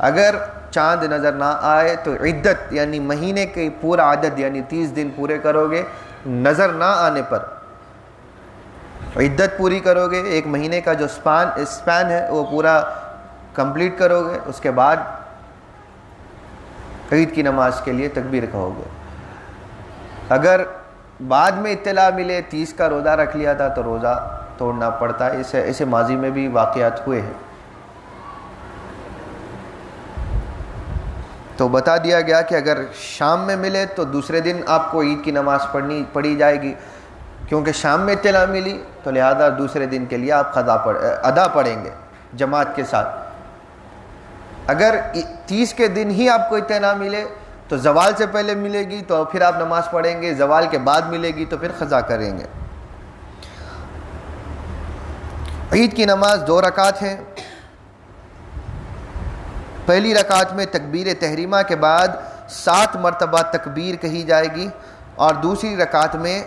اگر چاند نظر نہ آئے تو عدت یعنی مہینے کے پورا عدد یعنی 30 دن پورے کرو گے، نظر نہ آنے پر عدت پوری کرو گے، ایک مہینے کا جو اسپین ہے وہ پورا کمپلیٹ کرو گے، اس کے بعد عید کی نماز کے لیے تکبیر کہو گے۔ اگر بعد میں اطلاع ملے 30 کا روزہ رکھ لیا تھا تو روزہ توڑنا پڑتا ہے، اسے ماضی میں بھی واقعات ہوئے ہیں۔ تو بتا دیا گیا کہ اگر شام میں ملے تو دوسرے دن آپ کو عید کی نماز پڑھی جائے گی، کیونکہ شام میں اطلاع ملی تو لہذا دوسرے دن کے لیے آپ ادا پڑھیں گے جماعت کے ساتھ۔ اگر 30 کے دن ہی آپ کو اطلاع ملے تو زوال سے پہلے ملے گی تو پھر آپ نماز پڑھیں گے، زوال کے بعد ملے گی تو پھر قضا کریں گے۔ عید کی نماز 2 رکعت ہیں، پہلی رکعت میں تکبیر تحریمہ کے بعد 7 مرتبہ تکبیر کہی جائے گی، اور دوسری رکعت میں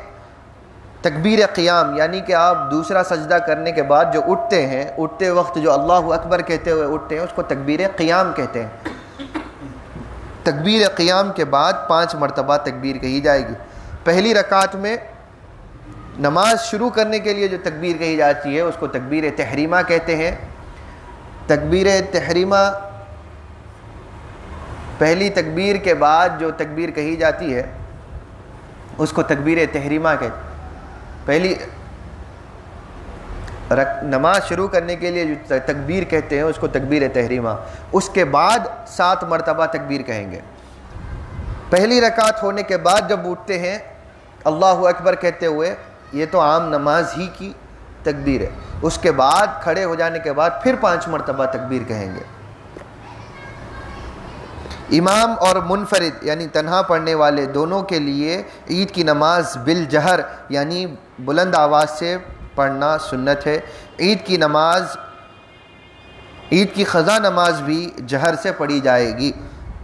تکبیر قیام یعنی کہ آپ دوسرا سجدہ کرنے کے بعد جو اٹھتے ہیں، اٹھتے وقت جو اللہ اکبر کہتے ہوئے اٹھتے ہیں اس کو تکبیر قیام کہتے ہیں۔ تکبیر قیام کے بعد 5 مرتبہ تکبیر کہی جائے گی۔ پہلی رکعت میں نماز شروع کرنے کے لیے جو تکبیر کہی جاتی ہے اس کو تکبیر تحریمہ کہتے ہیں۔ تکبیر تحریمہ پہلی تکبیر کے بعد جو تکبیر کہی جاتی ہے اس کو تکبیر تحریمہ کہتے ہیں۔ پہلی نماز شروع کرنے کے لیے جو تکبیر کہتے ہیں اس کو تکبیر تحریمہ، اس کے بعد 7 مرتبہ تکبیر کہیں گے۔ پہلی رکعت ہونے کے بعد جب اٹھتے ہیں اللہ اکبر کہتے ہوئے، یہ تو عام نماز ہی کی تکبیر ہے، اس کے بعد کھڑے ہو جانے کے بعد پھر 5 مرتبہ تکبیر کہیں گے۔ امام اور منفرد یعنی تنہا پڑھنے والے دونوں کے لیے عید کی نماز بالجہر یعنی بلند آواز سے پڑھنا سنت ہے۔ عید کی قضا نماز بھی جہر سے پڑھی جائے گی،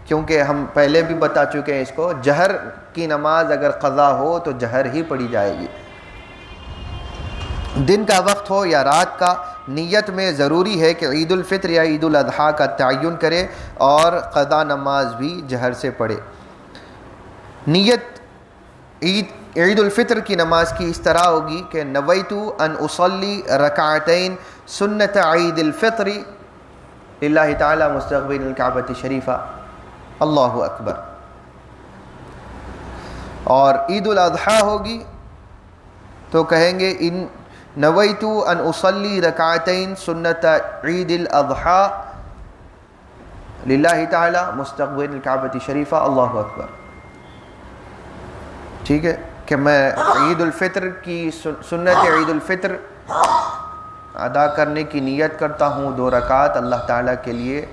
کیونکہ ہم پہلے بھی بتا چکے ہیں اس کو، جہر کی نماز اگر قضا ہو تو جہر ہی پڑھی جائے گی۔ دن کا وقت ہو یا رات کا، نیت میں ضروری ہے کہ عید الفطر یا عید الاضحیٰ کا تعین کرے اور قضا نماز بھی جہر سے پڑھے۔ نیت عید الفطر کی نماز کی اس طرح ہوگی کہ نویت ان اصلی رکعتین سنت عید الفطر للہ تعالی مستقبل الکعبۃ شریفہ، اللہ اکبر۔ اور عید الاضحیٰ ہوگی تو کہیں گے ان نویت ان اصلی رکعتین سنت عید الاضحیٰ للہ تعالی مستقبل الکعبۃ شریفہ، اللہ اکبر۔ ٹھیک ہے کہ میں عید الفطر کی سنت عید الفطر ادا کرنے کی نیت کرتا ہوں 2 رکعت اللہ تعالیٰ کے لیے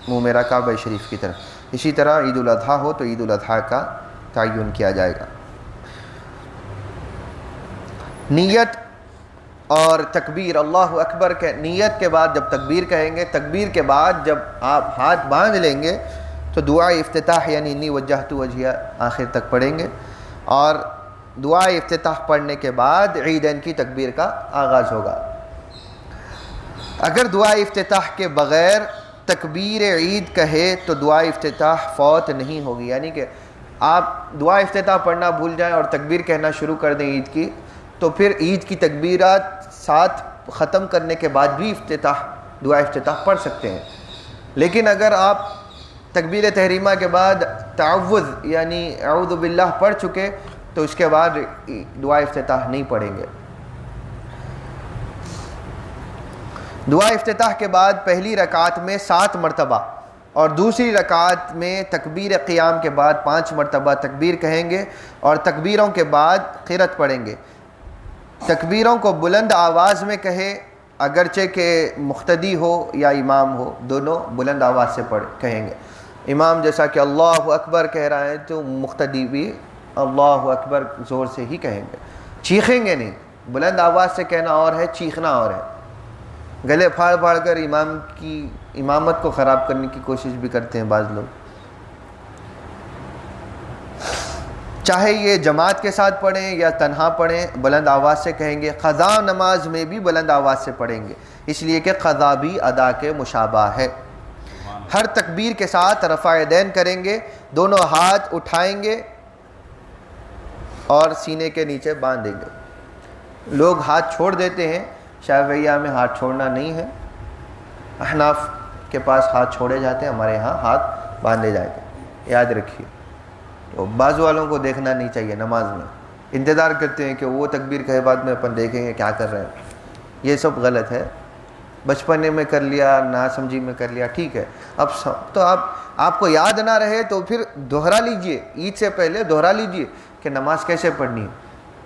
منہ میرا کعبہ شریف کی طرف۔ اسی طرح عید الاضحیٰ ہو تو عید الاضحیٰ کا تعین کیا جائے گا۔ نیت اور تکبیر اللہ اکبر کے نیت کے بعد جب تکبیر کہیں گے، تکبیر کے بعد جب آپ ہاتھ باندھ لیں گے تو دعا افتتاح یعنی انی وجہت وجہیہ آخر تک پڑھیں گے، اور دعا افتتاح پڑھنے کے بعد عیدین کی تکبیر کا آغاز ہوگا۔ اگر دعا افتتاح کے بغیر تکبیر عید کہے تو دعا افتتاح فوت نہیں ہوگی، یعنی کہ آپ دعا افتتاح پڑھنا بھول جائیں اور تکبیر کہنا شروع کر دیں عید کی، تو پھر عید کی تکبیرات ساتھ ختم کرنے کے بعد بھی دعا افتتاح پڑھ سکتے ہیں۔ لیکن اگر آپ تکبیر تحریمہ کے بعد تعوذ یعنی اعوذ باللہ پڑھ چکے تو اس کے بعد دعا افتتاح نہیں پڑھیں گے۔ دعا افتتاح کے بعد پہلی رکعت میں 7 مرتبہ اور دوسری رکعت میں تکبیر قیام کے بعد 5 مرتبہ تکبیر کہیں گے اور تکبیروں کے بعد قرأت پڑھیں گے۔ تکبیروں کو بلند آواز میں کہے، اگرچہ کہ مقتدی ہو یا امام ہو، دونوں بلند آواز سے کہیں گے۔ امام جیسا کہ اللہ اکبر کہہ رہا ہے تو مقتدی بھی اللہ اکبر زور سے ہی کہیں گے، چیخیں گے نہیں۔ بلند آواز سے کہنا اور ہے، چیخنا اور ہے۔ گلے پھاڑ پھاڑ کر امام کی امامت کو خراب کرنے کی کوشش بھی کرتے ہیں بعض لوگ۔ چاہے یہ جماعت کے ساتھ پڑھیں یا تنہا پڑھیں، بلند آواز سے کہیں گے۔ قضا نماز میں بھی بلند آواز سے پڑھیں گے، اس لیے کہ قضا بھی ادا کے مشابہ ہے۔ ہر تکبیر کے ساتھ رفع یدین کریں گے، دونوں ہاتھ اٹھائیں گے اور سینے کے نیچے باندھیں گے۔ لوگ ہاتھ چھوڑ دیتے ہیں، شافعیہ میں ہاتھ چھوڑنا نہیں ہے، احناف کے پاس ہاتھ چھوڑے جاتے ہیں، ہمارے ہاں ہاتھ باندھے جاتے ہیں، یاد رکھیے۔ تو بازو والوں کو دیکھنا نہیں چاہیے نماز میں، انتظار کرتے ہیں کہ وہ تکبیر کے بعد میں اپن دیکھیں گے کیا کر رہے ہیں، یہ سب غلط ہے۔ بچپنے میں کر لیا، ناسمجھی میں کر لیا، ٹھیک ہے، اب تو آپ کو یاد نہ رہے تو پھر دوہرا لیجئے، عید سے پہلے دوہرا لیجئے کہ نماز کیسے پڑھنی ہے۔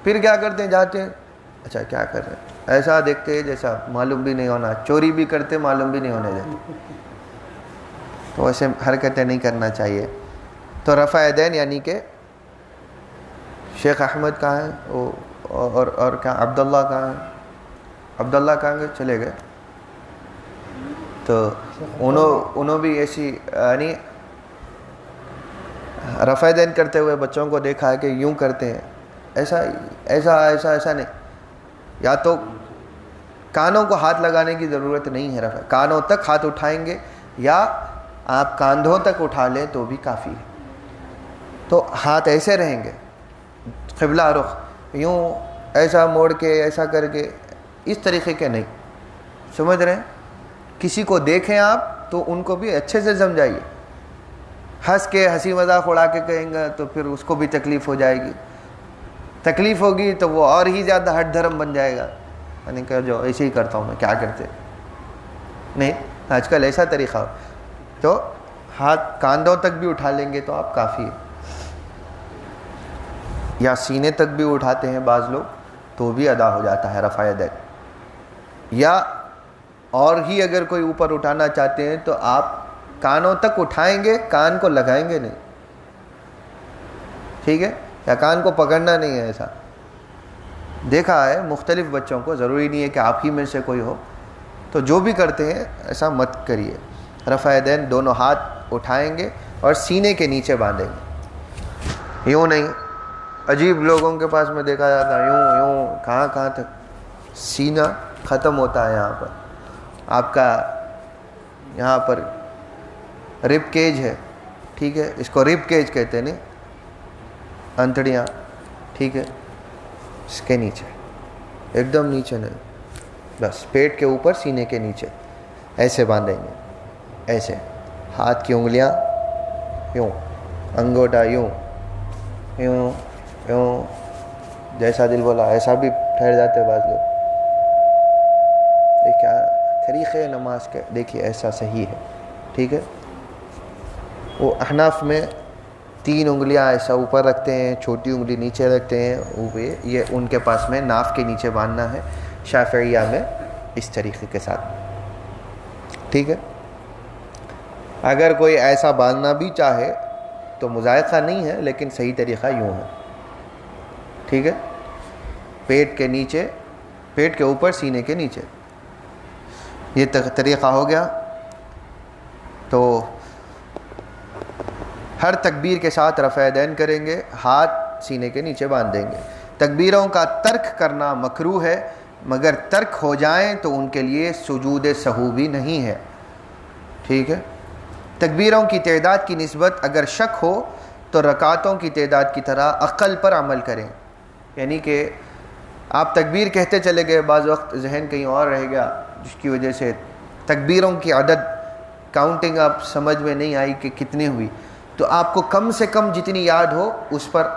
پھر کیا کرتے ہیں، جاتے ہیں اچھا کیا کر رہے ہیں، ایسا دیکھتے ہیں جیسا معلوم بھی نہیں ہونا، چوری بھی کرتے معلوم بھی نہیں ہونے دیتے، تو ایسے حرکتیں نہیں کرنا چاہیے۔ تو رفع یدین یعنی کہ شیخ احمد کہاں ہیں اور کہاں عبداللہ کہاں ہیں، عبداللہ کہاں گئے، چلے گئے، تو انہوں بھی ایسی یعنی رفع یدین کرتے ہوئے بچوں کو دیکھا ہے کہ یوں کرتے ہیں، ایسا نہیں۔ یا تو کانوں کو ہاتھ لگانے کی ضرورت نہیں ہے، رفع کانوں تک ہاتھ اٹھائیں گے یا آپ کاندھوں تک اٹھا لیں تو بھی کافی ہے۔ تو ہاتھ ایسے رہیں گے، قبلہ رخ، یوں ایسا موڑ کے ایسا کر کے، اس طریقے کے نہیں، سمجھ رہے ہیں۔ کسی کو دیکھیں آپ تو ان کو بھی اچھے سے سمجھائیے، ہنس کے ہنسی مذاق اڑا کے کہیں گا تو پھر اس کو بھی تکلیف ہو جائے گی، تکلیف ہوگی تو وہ اور ہی زیادہ ہٹ دھرم بن جائے گا، یعنی کہ جو ایسے ہی کرتا ہوں میں، کیا کرتے نہیں، آج کل ایسا طریقہ ہو تو ہاتھ کاندھوں تک بھی اٹھا لیں گے تو آپ کافی ہے، یا سینے تک بھی اٹھاتے ہیں بعض لوگ تو بھی ادا ہو جاتا ہے رفع یدین۔ یا اور ہی اگر کوئی اوپر اٹھانا چاہتے ہیں تو آپ کانوں تک اٹھائیں گے، کان کو لگائیں گے نہیں، ٹھیک ہے، یا کان کو پکڑنا نہیں ہے۔ ایسا دیکھا ہے مختلف بچوں کو، ضروری نہیں ہے کہ آپ ہی میں سے کوئی ہو، تو جو بھی کرتے ہیں ایسا مت کریے۔ رفع یدین دونوں ہاتھ اٹھائیں گے اور سینے کے نیچے باندھیں گے، یوں نہیں۔ عجیب لوگوں کے پاس میں دیکھا جاتا ہے یوں کہاں تک سینہ ختم ہوتا ہے، یہاں پر آپ کا یہاں پر رب کیج ہے، ٹھیک ہے، اس کو رب کیج کہتے ہیں، نہیں انتڑیاں، ٹھیک ہے، اس کے نیچے ایک دم نیچے نہیں، بس پیٹ کے اوپر سینے کے نیچے ایسے باندھیں گے، ایسے ہاتھ کی انگلیاں یوں، انگوٹھا یوں یوں یوں، جیسا دل بولا ایسا بھی ٹھہر جاتے بعض لوگ۔ یہ کیا طریقے نماز کے، دیکھیے ایسا صحیح ہے، ٹھیک ہے۔ وہ احناف میں 3 انگلیاں ایسا اوپر رکھتے ہیں، چھوٹی انگلی نیچے رکھتے ہیں، یہ ان کے پاس میں ناف کے نیچے باندھنا ہے، شافعیہ میں اس طریقے کے ساتھ، ٹھیک ہے۔ اگر کوئی ایسا باندھنا بھی چاہے تو مذائقہ نہیں ہے، لیکن صحیح طریقہ یوں ہے، ٹھیک ہے، پیٹ کے نیچے پیٹ کے اوپر سینے کے نیچے. یہ طریقہ ہو گیا. تو ہر تکبیر کے ساتھ رفع یدین کریں گے, ہاتھ سینے کے نیچے باندھ دیں گے. تکبیروں کا ترک کرنا مکروہ ہے, مگر ترک ہو جائیں تو ان کے لیے سجود سہو بھی نہیں ہے. ٹھیک ہے. تکبیروں کی تعداد کی نسبت اگر شک ہو تو رکعتوں کی تعداد کی طرح عقل پر عمل کریں. یعنی کہ آپ تکبیر کہتے چلے گئے, بعض وقت ذہن کہیں اور رہ گیا, جس کی وجہ سے تکبیروں کی عدد کاؤنٹنگ آپ سمجھ میں نہیں آئی کہ کتنی ہوئی. تو آپ کو کم سے کم جتنی یاد ہو اس پر,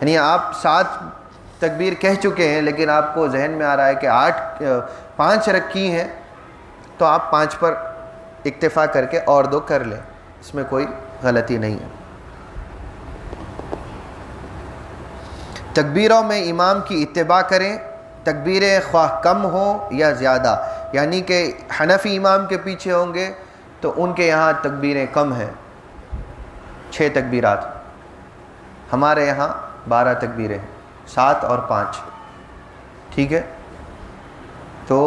یعنی آپ 7 تکبیر کہہ چکے ہیں لیکن آپ کو ذہن میں آ رہا ہے کہ 5 رکھی ہیں, تو آپ 5 پر اکتفا کر کے اور 2 کر لیں, اس میں کوئی غلطی نہیں ہے. تکبیروں میں امام کی اتباع کریں, تکبیریں خواہ کم ہوں یا زیادہ. یعنی کہ حنفی امام کے پیچھے ہوں گے تو ان کے یہاں تکبیریں کم ہیں, 6 تکبیرات. ہمارے یہاں 12 تکبیریں, 7 اور 5. ٹھیک ہے. تو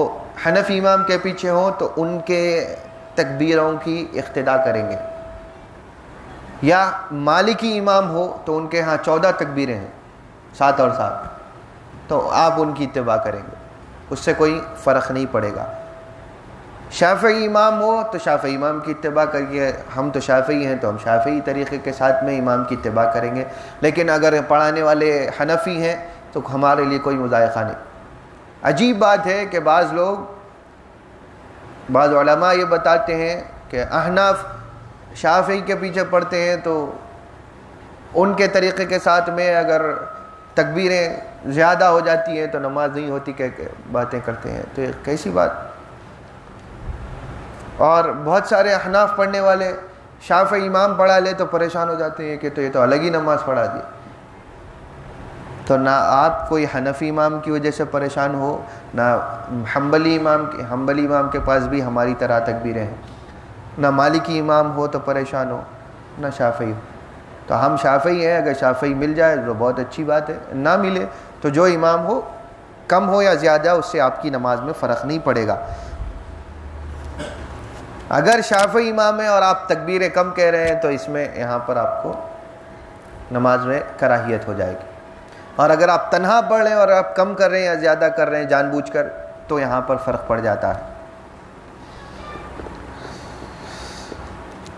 حنفی امام کے پیچھے ہوں تو ان کے تکبیروں کی اقتداء کریں گے. یا مالکی امام ہو تو ان کے ہاں 14 تکبیریں ہیں, 7 اور 7, تو آپ ان کی اتباع کریں گے, اس سے کوئی فرق نہیں پڑے گا. شافعی امام ہو تو شافعی امام کی اتباع کریے, ہم تو شافعی ہیں تو ہم شافعی طریقے کے ساتھ میں امام کی اتباع کریں گے. لیکن اگر پڑھانے والے حنفی ہیں تو ہمارے لیے کوئی مضائقہ نہیں. عجیب بات ہے کہ بعض علماء یہ بتاتے ہیں کہ احناف شافعی کے پیچھے پڑھتے ہیں تو ان کے طریقے کے ساتھ میں اگر تکبیریں زیادہ ہو جاتی ہیں تو نماز نہیں ہوتی, کہ باتیں کرتے ہیں. تو یہ کیسی بات. اور بہت سارے احناف پڑھنے والے شافعی امام پڑھا لے تو پریشان ہو جاتے ہیں کہ تو یہ تو الگ ہی نماز پڑھا دی. تو نہ آپ کوئی حنفی امام کی وجہ سے پریشان ہو, نہ حنبلی امام کے پاس بھی ہماری طرح تکبیریں ہیں, نہ مالکی امام ہو تو پریشان ہو, نہ شافعی ہو. تو ہم شافعی ہیں, اگر شافعی مل جائے تو بہت اچھی بات ہے, نہ ملے تو جو امام ہو, کم ہو یا زیادہ, اس سے آپ کی نماز میں فرق نہیں پڑے گا. اگر شافعی امام ہے اور آپ تکبیریں کم کہہ رہے ہیں تو اس میں یہاں پر آپ کو نماز میں کراہیت ہو جائے گی. اور اگر آپ تنہا پڑھ رہے ہیں اور آپ کم کر رہے ہیں یا زیادہ کر رہے ہیں جان بوجھ کر, تو یہاں پر فرق پڑ جاتا ہے.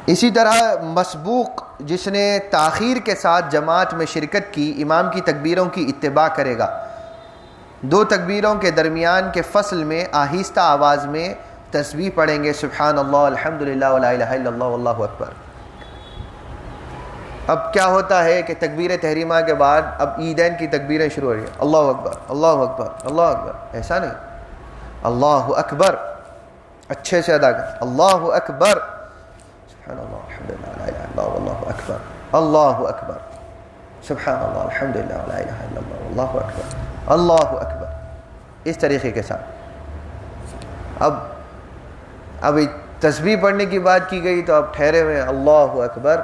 اسی طرح مسبوق جس نے تاخیر کے ساتھ جماعت میں شرکت کی, امام کی تکبیروں کی اتباع کرے گا. 2 تکبیروں کے درمیان کے فصل میں آہستہ آواز میں تسبیح پڑھیں گے, سبحان اللہ, الحمدللہ, ولا الہ الا اللہ, واللہ اکبر. اب کیا ہوتا ہے کہ تکبیر تحریمہ کے بعد اب عیدین کی تکبیریں شروع ہو رہی ہیں, اللہ اکبر, اللہ اکبر, اللہ اکبر. ایسا نہیں, اللہ اکبر اچھے سے ادا کر, اللہ اکبر, سبحان اللہ, الحمدللہ, لا الہ الا اللہ, واللہ اکبر, اللہ اکبر, سبحان اللہ, الحمدللہ, لا الہ الا اللہ, واللہ اکبر, اللہ اکبر. اس طریقے کے ساتھ اب تسبیح پڑھنے کی بات کی گئی تو اب ٹھہرے ہوئے, اللہ اکبر,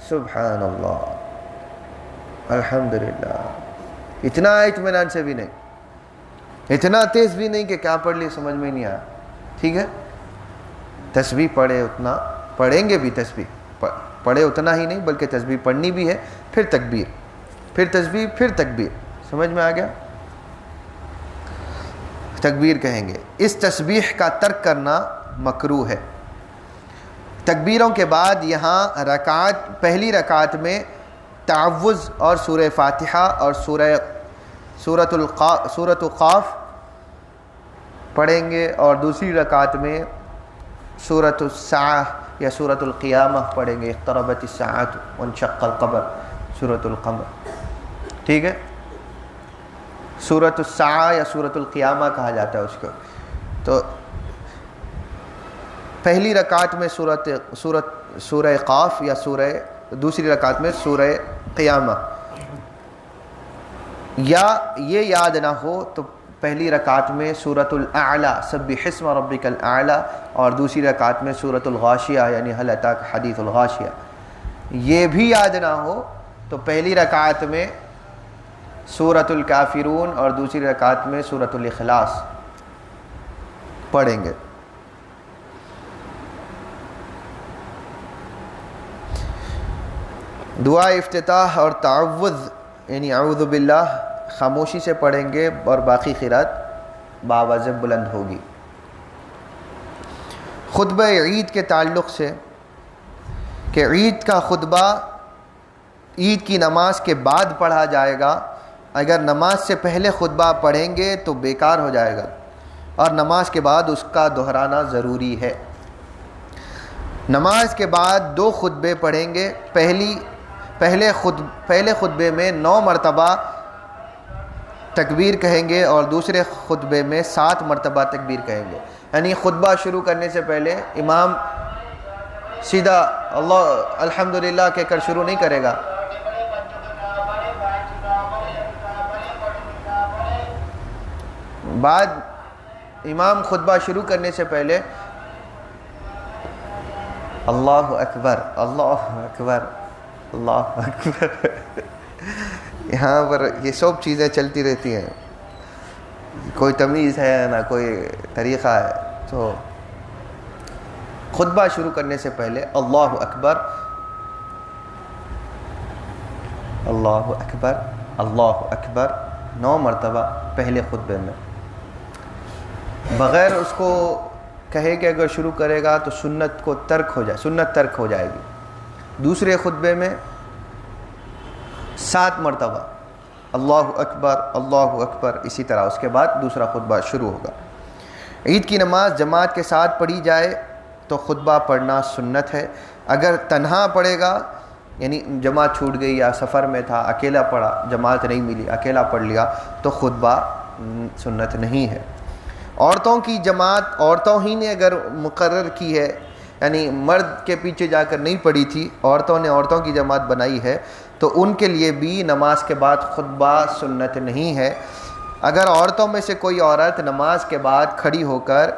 سبحان اللہ, الحمدللہ. اتنا اطمینان سے بھی نہیں, اتنا تیز بھی نہیں کہ کیا پڑھ لی سمجھ میں نہیں آیا. ٹھیک ہے. تسبیح پڑھے اتنا, پڑھیں گے بھی تسبیح, پڑھے اتنا ہی نہیں بلکہ تسبیح پڑھنی بھی ہے, پھر تکبیر, پھر تسبیح, پھر تکبیر. سمجھ میں آ گیا. تکبیر کہیں گے. اس تسبیح کا ترک کرنا مکروہ ہے. تکبیروں کے بعد یہاں پہلی رکعت میں تعوذ اور سورہ فاتحہ اور سورۃ قاف پڑھیں گے, اور دوسری رکعت میں سورۃ الساعہ یا سورۃ القیامہ پڑھیں گے, اقتربت الساعۃ وانشق القمر, سورۃ القمر. ٹھیک ہے. سورۃ الساعہ یا سورۃ القیامہ کہا جاتا ہے اس کو. تو پہلی رکعت میں سورہ قاف یا دوسری رکعت میں سورہ قیامہ, یا یہ یاد نہ ہو تو پہلی رکعت میں سورۃ الاعلی, سبح اسم ربک الاعلی, اور دوسری رکعت میں سورۃ الغاشیہ یعنی هل اتاک حدیث الغاشیہ. یہ بھی یاد نہ ہو تو پہلی رکعت میں سورۃ الکافرون اور دوسری رکعت میں سورۃ الاخلاص پڑھیں گے۔ دعا افتتاح اور تعوذ یعنی اعوذ باللہ خاموشی سے پڑھیں گے اور باقی قرات بآواز بلند ہوگی۔ خطبہ عید کے تعلق سے کہ عید کا خطبہ عید کی نماز کے بعد پڑھا جائے گا، اگر نماز سے پہلے خطبہ پڑھیں گے تو بیکار ہو جائے گا، اور نماز کے بعد اس کا دہرانا ضروری ہے۔ نماز کے بعد 2 خطبے پڑھیں گے، پہلے خطبے میں 9 مرتبہ تکبیر کہیں گے اور دوسرے خطبے میں 7 مرتبہ تکبیر کہیں گے، یعنی خطبہ شروع کرنے سے پہلے امام سیدھا اللہ الحمدللہ کہہ کر شروع نہیں کرے گا، بعد امام خطبہ شروع کرنے سے پہلے اللہ اکبر اللہ اکبر اللہ اکبر یہاں پر یہ سب چیزیں چلتی رہتی ہیں، کوئی تمیز ہے نہ کوئی طریقہ ہے، تو خطبہ شروع کرنے سے پہلے اللہ اکبر اللہ اکبر اللہ اکبر 9 مرتبہ پہلے خطبے میں، بغیر اس کو کہے کہ اگر شروع کرے گا تو سنت ترک ہو جائے گی۔ دوسرے خطبے میں 7 مرتبہ اللہ اکبر، اسی طرح اس کے بعد دوسرا خطبہ شروع ہوگا۔ عید کی نماز جماعت کے ساتھ پڑھی جائے تو خطبہ پڑھنا سنت ہے، اگر تنہا پڑھے گا یعنی جماعت چھوٹ گئی یا سفر میں تھا اکیلا پڑھا، جماعت نہیں ملی اکیلا پڑھ لیا تو خطبہ سنت نہیں ہے۔ عورتوں کی جماعت عورتوں ہی نے اگر مقرر کی ہے، یعنی مرد کے پیچھے جا کر نہیں پڑھی تھی، عورتوں نے عورتوں کی جماعت بنائی ہے، تو ان کے لیے بھی نماز کے بعد خطبہ سنت نہیں ہے۔ اگر عورتوں میں سے کوئی عورت نماز کے بعد کھڑی ہو کر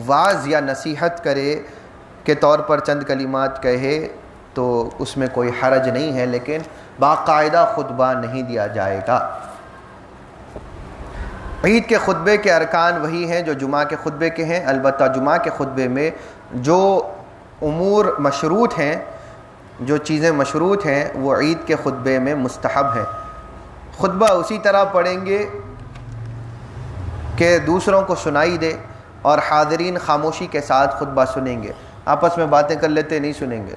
واعظ یا نصیحت کرے کے طور پر چند کلمات کہے تو اس میں کوئی حرج نہیں ہے، لیکن باقاعدہ خطبہ نہیں دیا جائے گا۔ عید کے خطبے کے ارکان وہی ہیں جو جمعہ کے خطبے کے ہیں، البتہ جمعہ کے خطبے میں جو امور مشروط ہیں، جو چیزیں مشروط ہیں وہ عید کے خطبے میں مستحب ہیں۔ خطبہ اسی طرح پڑھیں گے کہ دوسروں کو سنائی دے، اور حاضرین خاموشی کے ساتھ خطبہ سنیں گے، آپس میں باتیں کر لیتے نہیں سنیں گے۔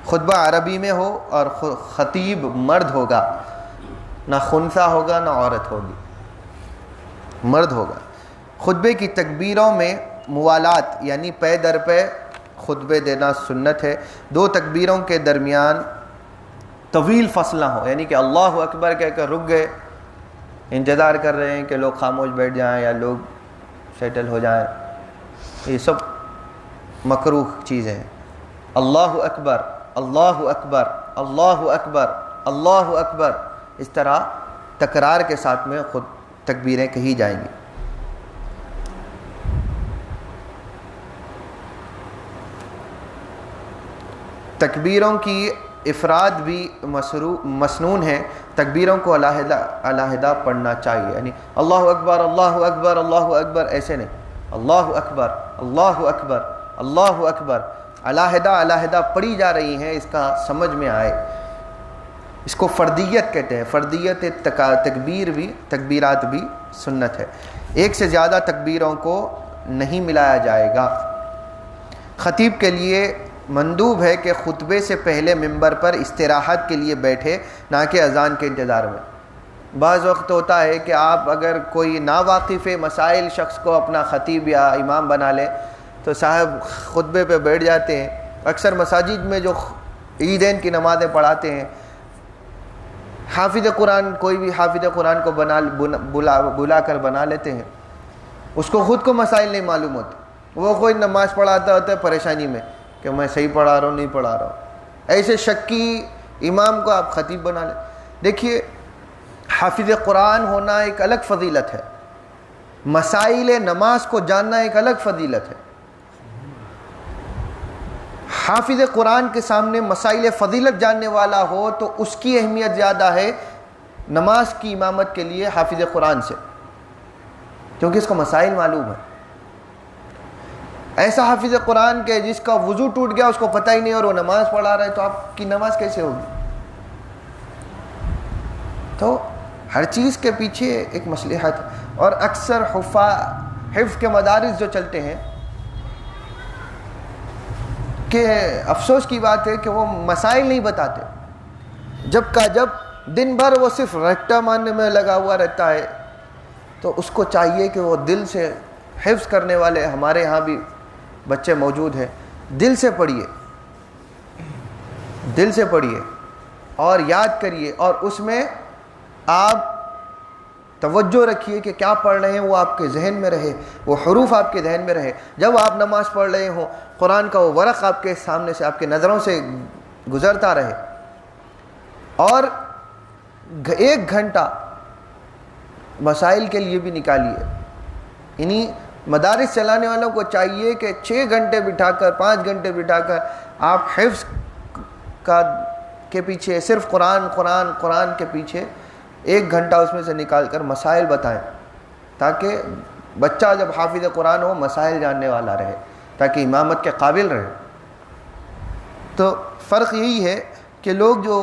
خطبہ عربی میں ہو اور خطیب مرد ہوگا، نہ خنثی ہوگا نہ عورت ہوگی، مرد ہوگا۔ خطبے کی تکبیروں میں موالات یعنی پے در پے خطبے دینا سنت ہے، 2 تکبیروں کے درمیان طویل فاصلہ ہو، یعنی کہ اللہ اکبر کہہ کر رک گئے، انتظار کر رہے ہیں کہ لوگ خاموش بیٹھ جائیں یا لوگ سیٹل ہو جائیں، یہ سب مکروہ چیزیں ہیں۔ اللہ اکبر اللہ اکبر اللہ اکبر اللہ اکبر، اس طرح تکرار کے ساتھ میں خود تکبیریں کہی جائیں گی۔ تکبیروں کی افراد بھی مسنون ہے، تکبیروں کو علیحدہ پڑھنا چاہیے، یعنی اللہ اکبر اللہ اکبر اللہ اکبر ایسے نہیں، اللہ اکبر اللہ اکبر اللہ اکبر علیحدہ پڑھی جا رہی ہیں، اس کا سمجھ میں آئے۔ اس کو فردیت کہتے ہیں، فردیت تکبیرات بھی سنت ہے، 1 سے زیادہ تکبیروں کو نہیں ملایا جائے گا۔ خطیب کے لیے مندوب ہے کہ خطبے سے پہلے ممبر پر استراحت کے لیے بیٹھے، نہ کہ اذان کے انتظار میں۔ بعض وقت ہوتا ہے کہ آپ اگر کوئی ناواقف مسائل شخص کو اپنا خطیب یا امام بنا لیں تو صاحب خطبے پہ بیٹھ جاتے ہیں۔ اکثر مساجد میں جو عیدین کی نمازیں پڑھاتے ہیں، حافظ قرآن کوئی بھی حافظ قرآن کو بلا کر بنا لیتے ہیں، اس کو خود کو مسائل نہیں معلوم ہوتے، وہ کوئی نماز پڑھاتا ہوتا ہے پریشانی میں کہ میں صحیح پڑھا رہا ہوں نہیں پڑھا رہا ہوں، ایسے شکی امام کو آپ خطیب بنا لیں۔ دیکھیے حافظ قرآن ہونا ایک الگ فضیلت ہے، مسائل نماز کو جاننا ایک الگ فضیلت ہے۔ حافظ قرآن کے سامنے مسائل فضیلت جاننے والا ہو تو اس کی اہمیت زیادہ ہے نماز کی امامت کے لیے حافظ قرآن سے، کیونکہ اس کو مسائل معلوم ہے۔ ایسا حافظ قرآن کہ جس کا وضو ٹوٹ گیا اس کو پتہ ہی نہیں اور وہ نماز پڑھا رہا ہے، تو آپ کی نماز کیسے ہوگی؟ تو ہر چیز کے پیچھے ایک مصلحت ہے۔ اور اکثر حفظ کے مدارس جو چلتے ہیں کہ افسوس کی بات ہے کہ وہ مسائل نہیں بتاتے، جب کا جب دن بھر وہ صرف رٹا مارنے میں لگا ہوا رہتا ہے، تو اس کو چاہیے کہ وہ دل سے حفظ کرنے والے، ہمارے ہاں بھی بچے موجود ہیں، دل سے پڑھیے، دل سے پڑھیے اور یاد کریے، اور اس میں آپ توجہ رکھیے کہ کیا پڑھ رہے ہیں وہ آپ کے ذہن میں رہے، وہ حروف آپ کے ذہن میں رہے۔ جب آپ نماز پڑھ رہے ہوں قرآن کا وہ ورق آپ کے سامنے سے، آپ کے نظروں سے گزرتا رہے۔ اور 1 گھنٹہ مسائل کے لیے بھی نکالیے۔ یعنی مدارس چلانے والوں کو چاہیے کہ 6 گھنٹے بٹھا کر 5 گھنٹے بٹھا کر آپ حفظ کے پیچھے صرف قرآن کے پیچھے 1 گھنٹہ اس میں سے نکال کر مسائل بتائیں، تاکہ بچہ جب حافظ قرآن ہو مسائل جاننے والا رہے، تاکہ امامت کے قابل رہے۔ تو فرق یہی ہے کہ لوگ جو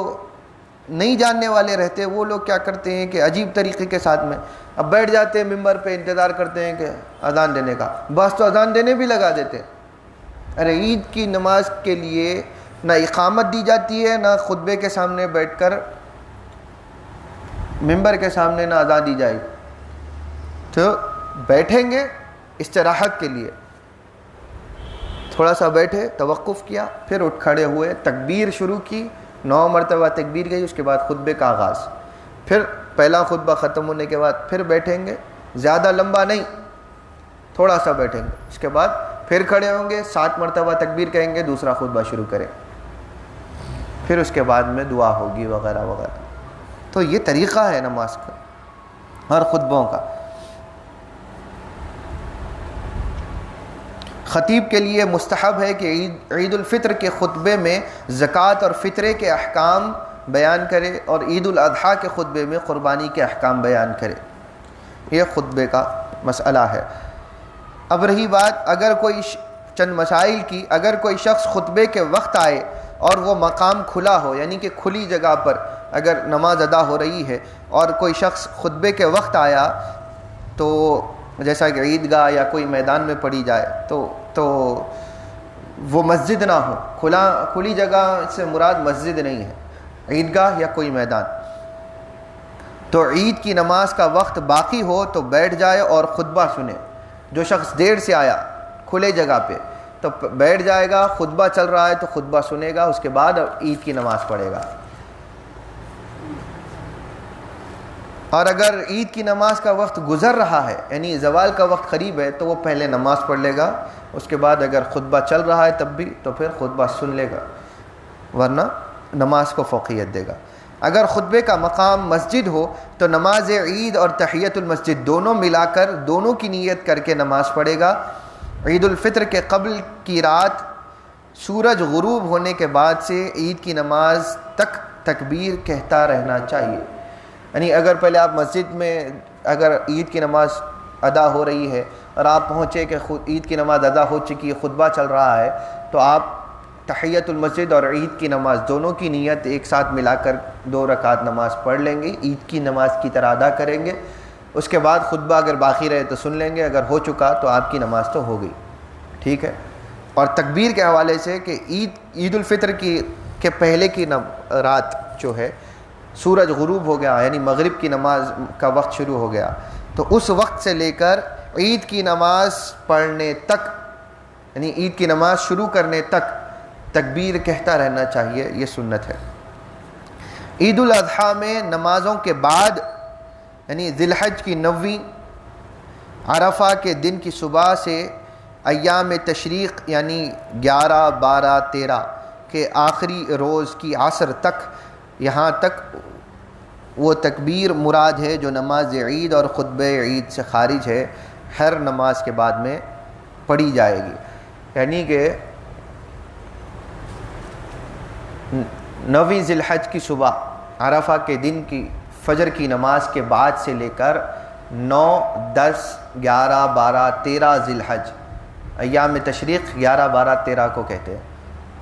نہیں جاننے والے رہتے وہ لوگ کیا کرتے ہیں کہ عجیب طریقے کے ساتھ میں اب بیٹھ جاتے ہیں ممبر پہ، انتظار کرتے ہیں کہ اذان دینے کا، بعض تو اذان دینے بھی لگا دیتے ہیں۔ ارے عید کی نماز کے لیے نہ اقامت دی جاتی ہے، نہ خطبے کے سامنے بیٹھ کر ممبر کے سامنے نہ اذان دی جائے۔ تو بیٹھیں گے استراحت کے لیے، تھوڑا سا بیٹھے، توقف کیا، پھر اٹھ کھڑے ہوئے، تکبیر شروع کی، 9 مرتبہ تکبیر گئی، اس کے بعد خطبے کا آغاز، پھر پہلا خطبہ ختم ہونے کے بعد پھر بیٹھیں گے، زیادہ لمبا نہیں، تھوڑا سا بیٹھیں گے، اس کے بعد پھر کھڑے ہوں گے، 7 مرتبہ تکبیر کہیں گے، دوسرا خطبہ شروع کریں، پھر اس کے بعد میں دعا ہوگی وغیرہ وغیرہ۔ تو یہ طریقہ ہے نماز کا اور خطبوں کا۔ خطیب کے لیے مستحب ہے کہ عید الفطر کے خطبے میں زکوٰۃ اور فطرے کے احکام بیان کرے، اور عید الاضحیٰ کے خطبے میں قربانی کے احکام بیان کرے۔ یہ خطبے کا مسئلہ ہے۔ اب رہی بات اگر کوئی چند مسائل کی، اگر کوئی شخص خطبے کے وقت آئے اور وہ مقام کھلا ہو، یعنی کہ کھلی جگہ پر اگر نماز ادا ہو رہی ہے اور کوئی شخص خطبے کے وقت آیا، تو جیسا کہ عیدگاہ یا کوئی میدان میں پڑھی جائے تو وہ مسجد نہ ہو، کھلی جگہ سے مراد مسجد نہیں ہے، عیدگاہ یا کوئی میدان، تو عید کی نماز کا وقت باقی ہو تو بیٹھ جائے اور خطبہ سنے۔ جو شخص دیر سے آیا کھلے جگہ پہ تو بیٹھ جائے گا، خطبہ چل رہا ہے تو خطبہ سنے گا، اس کے بعد عید کی نماز پڑھے گا۔ اور اگر عید کی نماز کا وقت گزر رہا ہے، یعنی زوال کا وقت قریب ہے، تو وہ پہلے نماز پڑھ لے گا، اس کے بعد اگر خطبہ چل رہا ہے تب بھی تو پھر خطبہ سن لے گا، ورنہ نماز کو فوقیت دے گا۔ اگر خطبے کا مقام مسجد ہو تو نماز عید اور تحیۃ المسجد دونوں ملا کر دونوں کی نیت کر کے نماز پڑھے گا۔ عید الفطر کے قبل کی رات سورج غروب ہونے کے بعد سے عید کی نماز تک تکبیر کہتا رہنا چاہیے۔ یعنی اگر پہلے آپ مسجد میں اگر عید کی نماز ادا ہو رہی ہے اور آپ پہنچے کہ عید کی نماز ادا ہو چکی ہے، خطبہ چل رہا ہے، تو آپ تحیۃ المسجد اور عید کی نماز دونوں کی نیت ایک ساتھ ملا کر 2 رکعت نماز پڑھ لیں گے، عید کی نماز کی طرح ادا کریں گے۔ اس کے بعد خطبہ اگر باقی رہے تو سن لیں گے، اگر ہو چکا تو آپ کی نماز تو ہو گئی، ٹھیک ہے۔ اور تکبیر کے حوالے سے کہ عید الفطر کے پہلے کی رات جو ہے سورج غروب ہو گیا، یعنی مغرب کی نماز کا وقت شروع ہو گیا، تو اس وقت سے لے کر عید کی نماز پڑھنے تک، یعنی عید کی نماز شروع کرنے تک تکبیر کہتا رہنا چاہیے، یہ سنت ہے۔ عید الاضحیٰ میں نمازوں کے بعد، یعنی ذی الحج کی 9ویں، عرفہ کے دن کی صبح سے ایام تشریق یعنی 11، 12، 13 کے آخری روز کی عصر تک، یہاں تک وہ تکبیر مراد ہے جو نماز عید اور خطبہ عید سے خارج ہے، ہر نماز کے بعد میں پڑھی جائے گی۔ یعنی کہ 9ویں ذی الحج کی صبح، عرفہ کے دن کی فجر کی نماز کے بعد سے لے کر 9, 10, 11, 12, 13 ذی الحج، ایام تشریق 11, 12, 13 کو کہتے ہیں،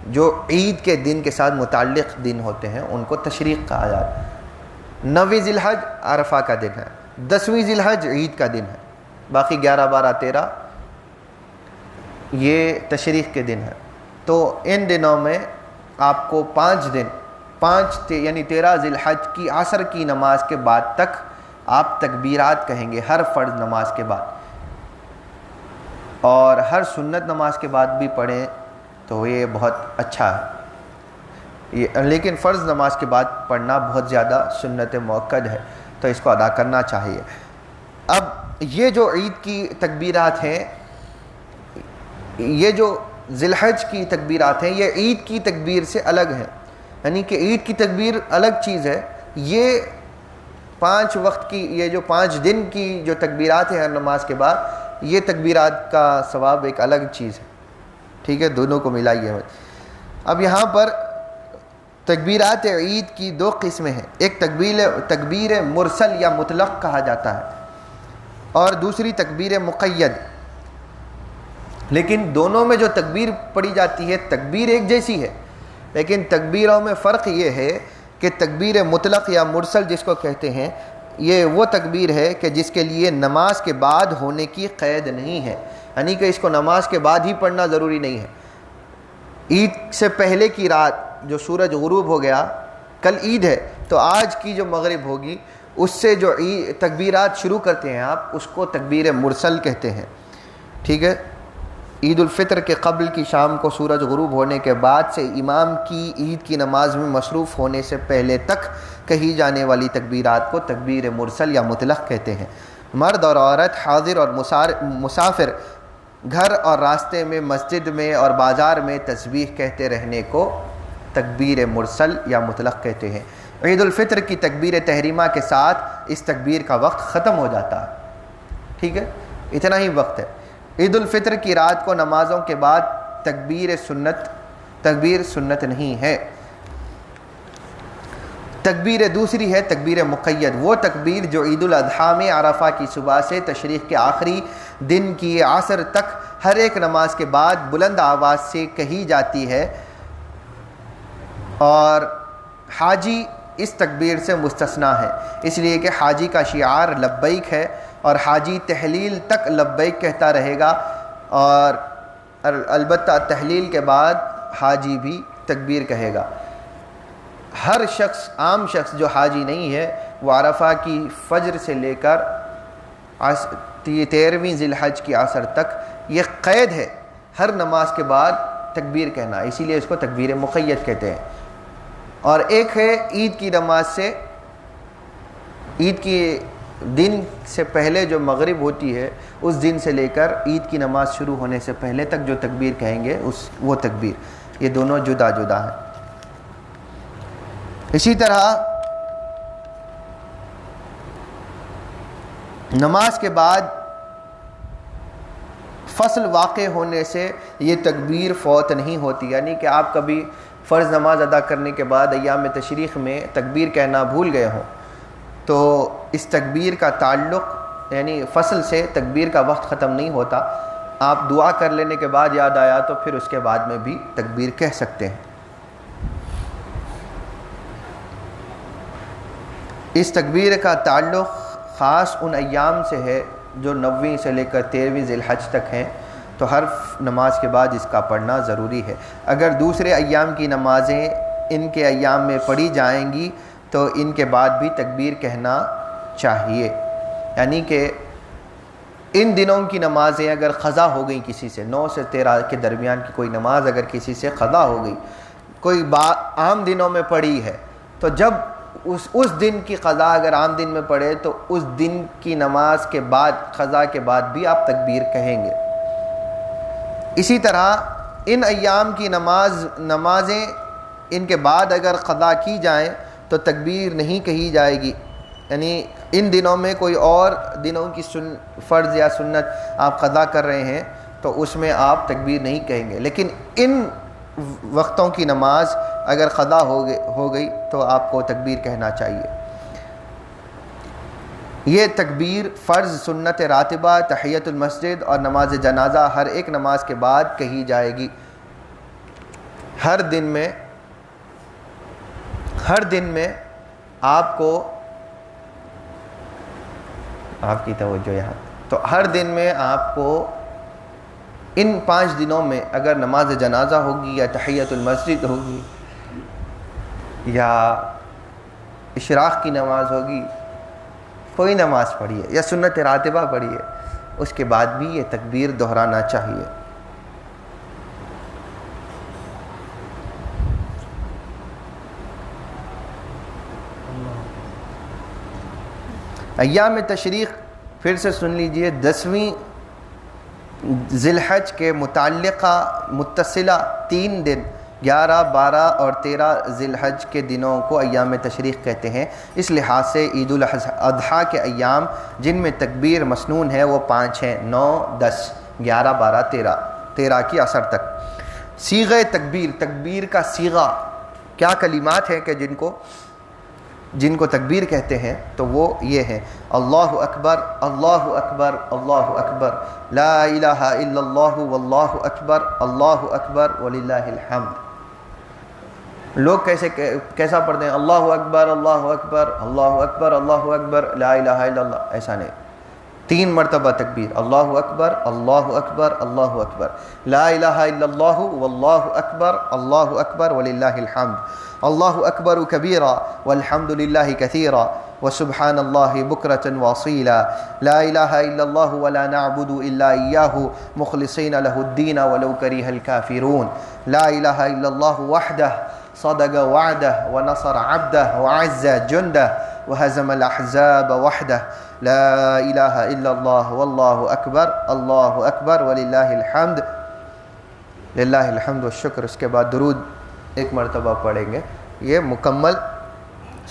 جو عید کے دن کے ساتھ متعلق دن ہوتے ہیں ان کو تشریق کہا جاتا ہے۔ 9 ذی الحج عرفہ کا دن ہے، 10 ذی الحج عید کا دن ہے، باقی 11, 12, 13 یہ تشریق کے دن ہے۔ تو ان دنوں میں آپ کو 5 دن، یعنی 13 ذی الحج کی عصر کی نماز کے بعد تک آپ تکبیرات کہیں گے ہر فرض نماز کے بعد، اور ہر سنت نماز کے بعد بھی پڑھیں تو یہ بہت اچھا ہے، لیکن فرض نماز کے بعد پڑھنا بہت زیادہ سنت مؤکد ہے، تو اس کو ادا کرنا چاہیے۔ اب یہ جو عید کی تکبیرات ہیں، یہ جو ذی الحج کی تکبیرات ہیں، یہ عید کی تکبیر سے الگ ہیں، یعنی کہ عید کی تکبیر الگ چیز ہے، یہ 5 وقت کی، یہ جو 5 دن کی جو تکبیرات ہیں ہر نماز کے بعد، یہ تکبیرات کا ثواب ایک الگ چیز ہے، ٹھیک ہے، دونوں کو ملائیے۔ اب یہاں پر تکبیرات عید کی 2 قسمیں ہیں، ایک تکبیر مرسل یا مطلق کہا جاتا ہے، اور دوسری تکبیر مقید، لیکن دونوں میں جو تکبیر پڑھی جاتی ہے تکبیر ایک جیسی ہے، لیکن تکبیروں میں فرق یہ ہے کہ تکبیر مطلق یا مرسل جس کو کہتے ہیں، یہ وہ تکبیر ہے کہ جس کے لیے نماز کے بعد ہونے کی قید نہیں ہے، یعنی کہ اس کو نماز کے بعد ہی پڑھنا ضروری نہیں ہے۔ عید سے پہلے کی رات جو سورج غروب ہو گیا، کل عید ہے تو آج کی جو مغرب ہوگی اس سے جو تکبیرات شروع کرتے ہیں آپ، اس کو تکبیر مرسل کہتے ہیں، ٹھیک ہے۔ عید الفطر کے قبل کی شام کو سورج غروب ہونے کے بعد سے امام کی عید کی نماز میں مصروف ہونے سے پہلے تک کہی جانے والی تکبیرات کو تکبیر مرسل یا مطلق کہتے ہیں۔ مرد اور عورت، حاضر اور مسافر، گھر اور راستے میں، مسجد میں اور بازار میں تسبیح کہتے رہنے کو تکبیر مرسل یا مطلق کہتے ہیں۔ عید الفطر کی تکبیر تحریمہ کے ساتھ اس تکبیر کا وقت ختم ہو جاتا ہے، ٹھیک ہے، اتنا ہی وقت ہے۔ عید الفطر کی رات کو نمازوں کے بعد تکبیر سنت نہیں ہے۔ تکبیر دوسری ہے تکبیر مقید، وہ تکبیر جو عید الاضحیٰ میں عرفہ کی صبح سے تشریق کے آخری دن کی عصر تک ہر ایک نماز کے بعد بلند آواز سے کہی جاتی ہے، اور حاجی اس تکبیر سے مستثنیٰ ہے، اس لیے کہ حاجی کا شعار لبیک ہے، اور حاجی تحلیل تک لبیک کہتا رہے گا، اور البتہ تحلیل کے بعد حاجی بھی تکبیر کہے گا۔ ہر شخص، عام شخص جو حاجی نہیں ہے، وہ عرفہ کی فجر سے لے کر 13ویں ذی الحج کی عصر تک یہ قید ہے ہر نماز کے بعد تکبیر کہنا، اسی لیے اس کو تکبیر مقید کہتے ہیں۔ اور ایک ہے عید کی نماز سے، عید کی دن سے پہلے جو مغرب ہوتی ہے اس دن سے لے کر عید کی نماز شروع ہونے سے پہلے تک جو تکبیر کہیں گے وہ تکبیر، یہ دونوں جدا جدا ہیں۔ اسی طرح نماز کے بعد فصل واقع ہونے سے یہ تکبیر فوت نہیں ہوتی، یعنی کہ آپ کبھی فرض نماز ادا کرنے کے بعد ایام تشریق میں تکبیر کہنا بھول گئے ہوں تو اس تکبیر کا تعلق یعنی فصل سے تکبیر کا وقت ختم نہیں ہوتا، آپ دعا کر لینے کے بعد یاد آیا تو پھر اس کے بعد میں بھی تکبیر کہہ سکتے ہیں۔ اس تکبیر کا تعلق خاص ان ایام سے ہے جو 9ویں سے لے کر 13ویں ذی الحج تک ہیں، تو ہر نماز کے بعد اس کا پڑھنا ضروری ہے۔ اگر دوسرے ایام کی نمازیں ان کے ایام میں پڑھی جائیں گی تو ان کے بعد بھی تکبیر کہنا چاہیے، یعنی کہ ان دنوں کی نمازیں اگر قضا ہو گئی کسی سے، 9 سے 13 کے درمیان کی کوئی نماز اگر کسی سے قضا ہو گئی، کوئی عام دنوں میں پڑھی ہے، تو جب اس دن کی قضا اگر عام دن میں پڑھے تو اس دن کی نماز کے بعد، قضا کے بعد بھی آپ تکبیر کہیں گے۔ اسی طرح ان ایام کی نمازیں ان کے بعد اگر قضا کی جائیں تو تکبیر نہیں کہی جائے گی، یعنی ان دنوں میں کوئی اور دنوں کی فرض یا سنت آپ قضا کر رہے ہیں تو اس میں آپ تکبیر نہیں کہیں گے، لیکن ان وقتوں کی نماز اگر قضا ہو گئی تو آپ کو تکبیر کہنا چاہیے۔ یہ تکبیر فرض، سنت راتبہ، تحیۃ المسجد اور نماز جنازہ ہر ایک نماز کے بعد کہی جائے گی۔ ہر دن میں آپ کو، آپ کی توجہ یہاں، تو ہر دن میں آپ کو ان 5 دنوں میں اگر نماز جنازہ ہوگی یا تحیۃ المسجد ہوگی یا اشراق کی نماز ہوگی، کوئی نماز پڑھیے یا سنت راتبہ پڑھیے، اس کے بعد بھی یہ تکبیر دہرانا چاہیے۔ ایام تشریق پھر سے سن لیجئے، 10ویں ذی الحج کے متصلہ 3 دن 11، 12 اور 13 ذی الحج کے دنوں کو ایام تشریق کہتے ہیں۔ اس لحاظ سے عید الاضحیٰ کے ایام جن میں تکبیر مسنون ہے وہ 5 ہیں، 9، 10، 11، 12، 13 کی عصر تک۔ صیغہ تکبیر کا صیغہ کیا کلمات ہیں کہ جن کو تکبیر کہتے ہیں، تو وہ یہ ہیں: اللہ اکبر، اللہ اکبر، اللہ اکبر، لا الہ الا اللہ واللہ اکبر، اللہ اکبر وللہ الحمد۔ لوگ کیسا پڑھتے ہیں؟ اللہ اکبر، اللہ اکبر، اللہ اکبر، اللہ اکبر، لا الہ الا اللہ، ایسا نہیں۔ 3 مرتبہ تکبیر، اللہ اکبر، اللہ اکبر، اللہ اکبر، لا الہ الا اللہ واللہ اکبر، اللہ اکبر وللہ الحمد، اللہ اکبر کبیرا والحمد للہ کثیرا وسبحان اللہ بکرۃ واصیلا، لا الہ الا اللہ ولا نعبد الا ایاہ مخلصین لہ الدین ولو کرہ الکافرون، لا الہ الا اللہ وحدہ صدق وعدہ ونصر عبدہ وعز جندہ وہزم الاحزاب وحدہ، لا الہ الا اللہ واللہ اکبر، اللہ اکبر وللہ الحمد، للہ الحمد والشکر۔ اس کے بعد درود 1 مرتبہ پڑھیں گے۔ یہ مکمل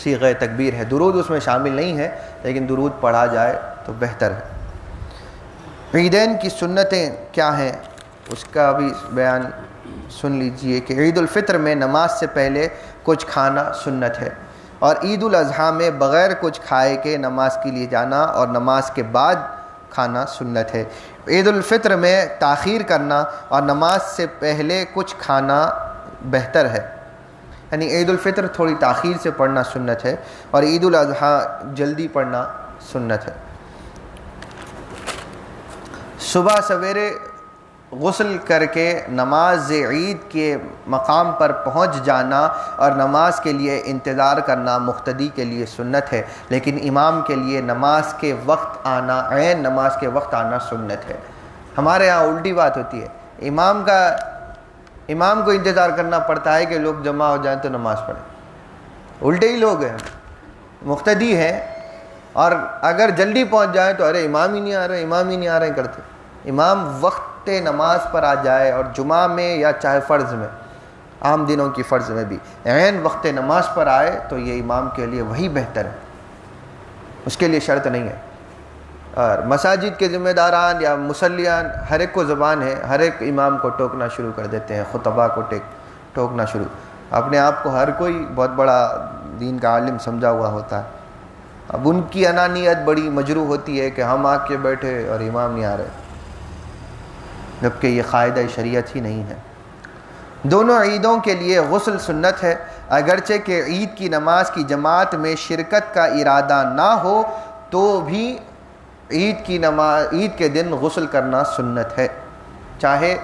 صیغہ تکبیر ہے، درود اس میں شامل نہیں ہے، لیکن درود پڑھا جائے تو بہتر ہے۔ عیدین کی سنتیں کیا ہیں اس کا بھی بیان سن لیجئے کہ عید الفطر میں نماز سے پہلے کچھ کھانا سنت ہے، اور عید الاضحیٰ میں بغیر کچھ کھائے کے نماز کے لیے جانا اور نماز کے بعد کھانا سنت ہے۔ عید الفطر میں تاخیر کرنا اور نماز سے پہلے کچھ کھانا بہتر ہے، یعنی عید الفطر تھوڑی تاخیر سے پڑھنا سنت ہے اور عید الاضحیٰ جلدی پڑھنا سنت ہے۔ صبح سویرے غسل کر کے نماز عید کے مقام پر پہنچ جانا اور نماز کے لیے انتظار کرنا مقتدی کے لیے سنت ہے، لیکن امام کے لیے نماز کے وقت آنا، عین نماز کے وقت آنا سنت ہے۔ ہمارے ہاں الٹی بات ہوتی ہے، امام کو انتظار کرنا پڑتا ہے کہ لوگ جمع ہو جائیں تو نماز پڑھیں۔ الٹے ہی لوگ ہیں، مقتدی ہیں، اور اگر جلدی پہنچ جائیں تو ارے امام ہی نہیں آ رہے، امام ہی نہیں آ رہے کرتے۔ امام وقت نماز پر آ جائے، اور جمعہ میں یا چاہے فرض میں، عام دنوں کی فرض میں بھی عین وقت نماز پر آئے تو یہ امام کے لیے وہی بہتر ہے، اس کے لیے شرط نہیں ہے۔ اور مساجد کے ذمہ داران یا مصلیان ہر ایک کو زبان ہے، ہر ایک امام کو ٹوکنا شروع کر دیتے ہیں، خطبہ کو ٹوکنا شروع، اپنے آپ کو ہر کوئی بہت بڑا دین کا عالم سمجھا ہوا ہوتا ہے۔ اب ان کی انانیت بڑی مجروح ہوتی ہے کہ ہم آ کے بیٹھے اور امام نہیں آ رہے، جبکہ یہ قاعدہ شریعت ہی نہیں ہے۔ دونوں عیدوں کے لیے غسل سنت ہے، اگرچہ کہ عید کی نماز کی جماعت میں شرکت کا ارادہ نہ ہو تو بھی عید کے دن غسل کرنا سنت ہے، چاہے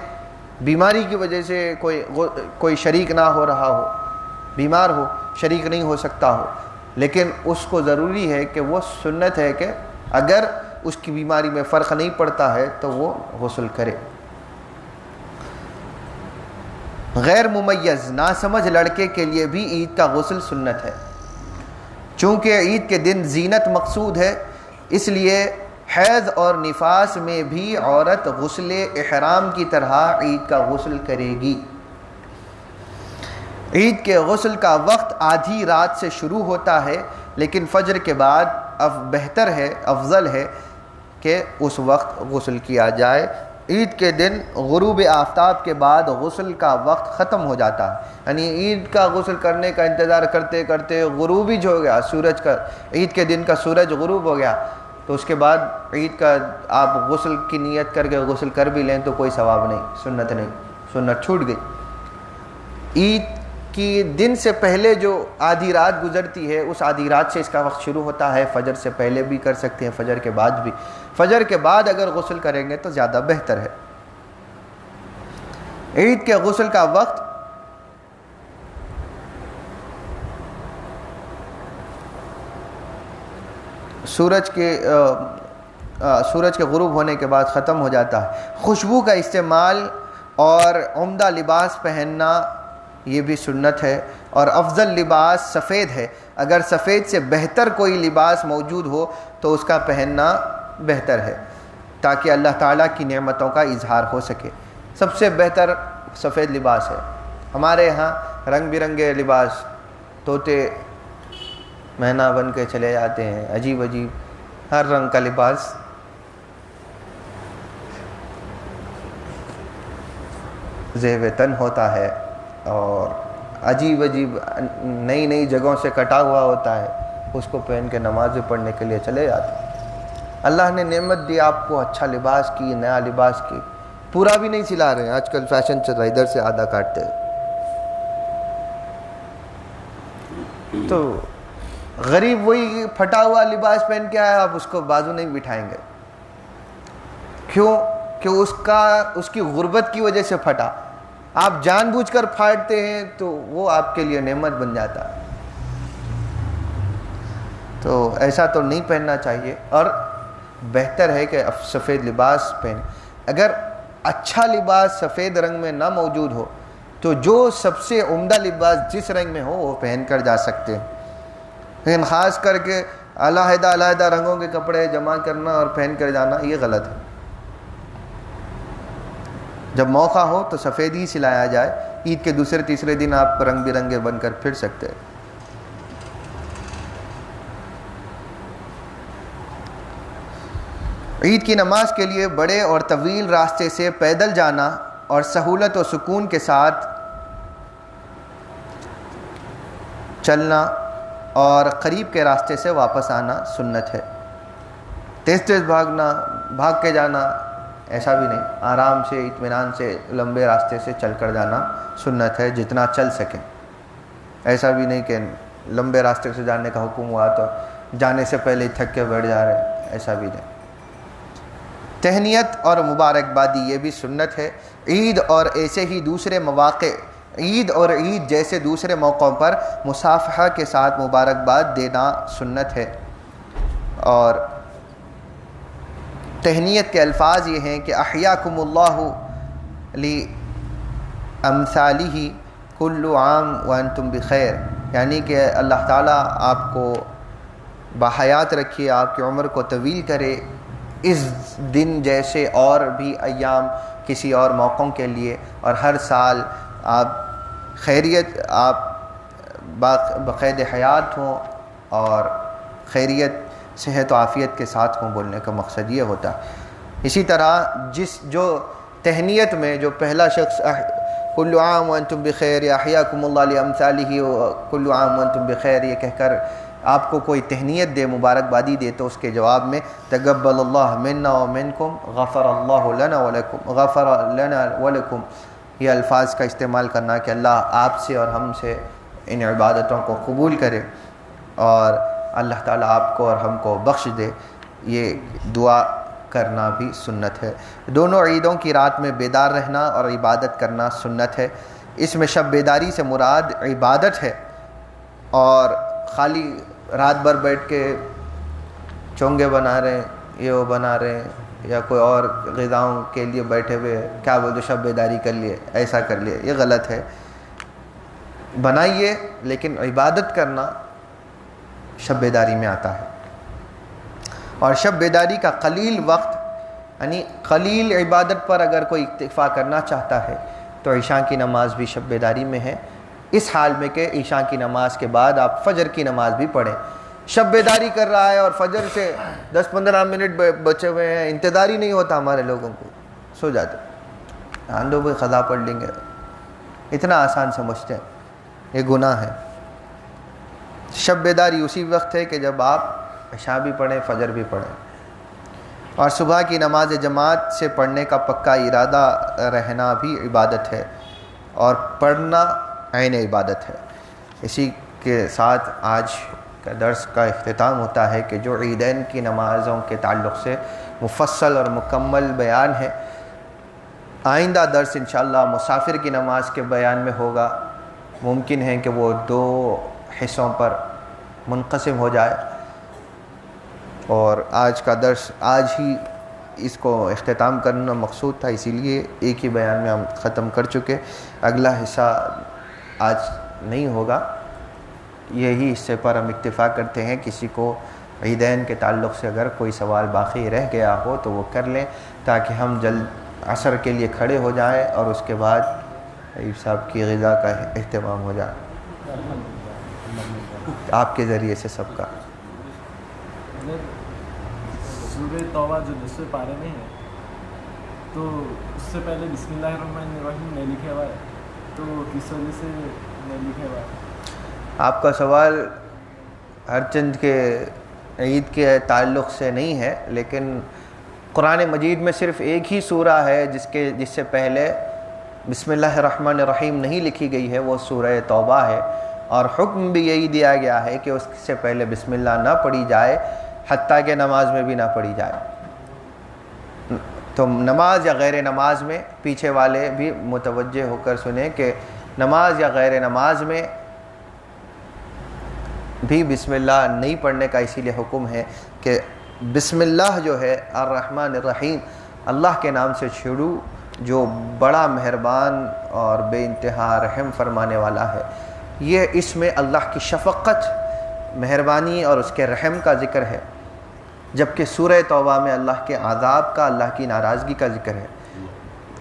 بیماری کی وجہ سے کوئی شریک نہ ہو رہا ہو، بیمار ہو، شریک نہیں ہو سکتا ہو، لیکن اس کو ضروری ہے کہ وہ سنت ہے کہ اگر اس کی بیماری میں فرق نہیں پڑتا ہے تو وہ غسل کرے۔ غیر ممیز ناسمجھ لڑکے کے لیے بھی عید کا غسل سنت ہے، چونکہ عید کے دن زینت مقصود ہے، اس لیے حیض اور نفاس میں بھی عورت غسل احرام کی طرح عید کا غسل کرے گی۔ عید کے غسل کا وقت آدھی رات سے شروع ہوتا ہے، لیکن فجر کے بعد افضل ہے کہ اس وقت غسل کیا جائے۔ عید کے دن غروب آفتاب کے بعد غسل کا وقت ختم ہو جاتا ہے، یعنی عید کا غسل کرنے کا انتظار کرتے کرتے غروب ہی ہو گیا، عید کے دن کا سورج غروب ہو گیا، تو اس کے بعد عید کا آپ غسل کی نیت کر کے غسل کر بھی لیں تو کوئی ثواب نہیں، سنت نہیں، سنت چھوٹ گئی۔ عید کی دن سے پہلے جو آدھی رات گزرتی ہے اس آدھی رات سے اس کا وقت شروع ہوتا ہے، فجر سے پہلے بھی کر سکتے ہیں، فجر کے بعد بھی۔ فجر کے بعد اگر غسل کریں گے تو زیادہ بہتر ہے۔ عید کے غسل کا وقت سورج کے غروب ہونے کے بعد ختم ہو جاتا ہے۔ خوشبو کا استعمال اور عمدہ لباس پہننا یہ بھی سنت ہے، اور افضل لباس سفید ہے۔ اگر سفید سے بہتر کوئی لباس موجود ہو تو اس کا پہننا بہتر ہے تاکہ اللہ تعالیٰ کی نعمتوں کا اظہار ہو سکے۔ سب سے بہتر سفید لباس ہے۔ ہمارے یہاں رنگ برنگے لباس، طوطے مہنا بن کے چلے جاتے ہیں، عجیب عجیب ہر رنگ کا لباس۔ زیب تن ہوتا ہے اور عجیب عجیب نئی نئی جگہوں سے کٹا ہوا ہوتا ہے، اس کو پہن کے نمازیں پڑھنے کے لیے چلے جاتے ہیں۔ اللہ نے نعمت دی آپ کو، اچھا لباس کی، نیا لباس کی، پورا بھی نہیں سلا رہے ہیں، آج کل فیشن چل رہا ہے، ادھر سے آدھا کاٹتے ہیں۔ تو غریب وہی پھٹا ہوا لباس پہن کے آیا، آپ اس کو بازو نہیں بٹھائیں گے، کیوں کہ اس کی غربت کی وجہ سے پھٹا۔ آپ جان بوجھ کر پھاڑتے ہیں تو وہ آپ کے لیے نعمت بن جاتا ہے۔ تو ایسا تو نہیں پہننا چاہیے، اور بہتر ہے کہ سفید لباس پہنے۔ اگر اچھا لباس سفید رنگ میں نہ موجود ہو تو جو سب سے عمدہ لباس جس رنگ میں ہو وہ پہن کر جا سکتے ہیں، لیکن خاص کر کے علیحدہ علیحدہ رنگوں کے کپڑے جمع کرنا اور پہن کر جانا یہ غلط ہے۔ جب موقع ہو تو سفید ہی سلایا جائے، عید کے دوسرے تیسرے دن آپ رنگ برنگے بن کر پھر سکتے ہیں۔ عید کی نماز کے لیے بڑے اور طویل راستے سے پیدل جانا اور سہولت و سکون کے ساتھ چلنا اور قریب کے راستے سے واپس آنا سنت ہے۔ تیز تیز بھاگنا، بھاگ کے جانا ایسا بھی نہیں، آرام سے اطمینان سے لمبے راستے سے چل کر جانا سنت ہے جتنا چل سکیں۔ ایسا بھی نہیں کہ لمبے راستے سے جانے کا حکم ہوا تو جانے سے پہلے ہی تھک کے بیٹھ جا رہے ہیں، ایسا بھی نہیں۔ تہنیت اور مبارکبادی یہ بھی سنت ہے۔ عید اور عید جیسے دوسرے موقعوں پر مصافحہ کے ساتھ مبارکباد دینا سنت ہے۔ اور تہنیت کے الفاظ یہ ہیں کہ احیاکم اللہ لامثالہ کل عام وانتم بخیر، یعنی کہ اللہ تعالیٰ آپ کو بحیات رکھے، آپ کی عمر کو طویل کرے اس دن جیسے اور بھی ایام کسی اور موقعوں کے لیے، اور ہر سال آپ خیریت، آپ بقید حیات ہوں اور خیریت، صحت و عافیت کے ساتھ ہوں، بولنے کا مقصد یہ ہوتا ہے۔ اسی طرح جو تہنیت میں جو پہلا شخص کل عام وانتم بخیر یا احیاکم اللہ لامثالہ کل عام وانتم بخیر یہ کہہ کر آپ کو کوئی تہنیت دے، مبارکبادی دے، تو اس کے جواب میں تقبل اللہ منا ومنکم غفر اللہ لنا ولکم، غفر لنا ولکم، یہ الفاظ کا استعمال کرنا کہ اللہ آپ سے اور ہم سے ان عبادتوں کو قبول کرے اور اللہ تعالیٰ آپ کو اور ہم کو بخش دے، یہ دعا کرنا بھی سنت ہے۔ دونوں عیدوں کی رات میں بیدار رہنا اور عبادت کرنا سنت ہے۔ اس میں شب بیداری سے مراد عبادت ہے، اور خالی رات بھر بیٹھ کے چونگے بنا رہے ہیں، یہ وہ بنا رہے ہیں، یا کوئی اور غذاؤں کے لیے بیٹھے ہوئے کیا بولتے شب بیداری کر لیے، ایسا کر لیے، یہ غلط ہے۔ بنائیے لیکن عبادت کرنا شب بیداری میں آتا ہے۔ اور شب بیداری کا قلیل وقت، یعنی قلیل عبادت پر اگر کوئی اکتفا کرنا چاہتا ہے تو عشاء کی نماز بھی شب بیداری میں ہے، اس حال میں کہ عشاء کی نماز کے بعد آپ فجر کی نماز بھی پڑھیں۔ شب بیداری کر رہا ہے اور فجر سے 10-15 منٹ بچے ہوئے ہیں، انتظار ہی نہیں ہوتا ہمارے لوگوں کو، سو جاتے، آندو بھی قضا پڑھ لیں گے، اتنا آسان سمجھتے ہیں، یہ گناہ ہے۔ شب بیداری اسی وقت ہے کہ جب آپ عشاء بھی پڑھیں، فجر بھی پڑھیں۔ اور صبح کی نماز جماعت سے پڑھنے کا پکا ارادہ رہنا بھی عبادت ہے اور پڑھنا عین عبادت ہے۔ اسی کے ساتھ آج کا درس کا اختتام ہوتا ہے کہ جو عیدین کی نمازوں کے تعلق سے مفصل اور مکمل بیان ہے، آئندہ درس انشاءاللہ مسافر کی نماز کے بیان میں ہوگا۔ ممکن ہے کہ وہ 2 حصوں پر منقسم ہو جائے، اور آج کا درس آج ہی اس کو اختتام کرنا مقصود تھا، اسی لیے ایک ہی بیان میں ہم ختم کر چکے۔ اگلا حصہ آج نہیں ہوگا، یہی حصے پر ہم اکتفا کرتے ہیں۔ کسی کو عیدین کے تعلق سے اگر کوئی سوال باقی رہ گیا ہو تو وہ کر لیں، تاکہ ہم جلد عصر کے لیے کھڑے ہو جائیں اور اس کے بعد ایوب صاحب کی غذا کا اہتمام ہو جائے آپ کے ذریعے سے سب کا۔ سورہ توبہ جو 10ویں پارے میں ہے تو اس سے پہلے بسم اللہ الرحمن الرحیم نہیں لکھا ہوا ہے، تو کس وجہ سے نہیں لکھا ہوا ہے؟ آپ کا سوال ہر چند کے عید کے تعلق سے نہیں ہے، لیکن قرآن مجید میں صرف ایک ہی سورہ ہے جس سے پہلے بسم اللہ الرحمن الرحیم نہیں لکھی گئی ہے، وہ سورہ توبہ ہے، اور حکم بھی یہی دیا گیا ہے کہ اس سے پہلے بسم اللہ نہ پڑھی جائے، حتیٰ کہ نماز میں بھی نہ پڑھی جائے۔ تو نماز یا غیر نماز میں، پیچھے والے بھی متوجہ ہو کر سنیں کہ نماز یا غیر نماز میں بھی بسم اللہ نہیں پڑھنے کا اسی لیے حکم ہے کہ بسم اللہ جو ہے الرحمن الرحیم، اللہ کے نام سے شروع، جو بڑا مہربان اور بے انتہا رحم فرمانے والا ہے۔ یہ اس میں اللہ کی شفقت، مہربانی اور اس کے رحم کا ذکر ہے، جبکہ سورہ توبہ میں اللہ کے عذاب کا، اللہ کی ناراضگی کا ذکر ہے۔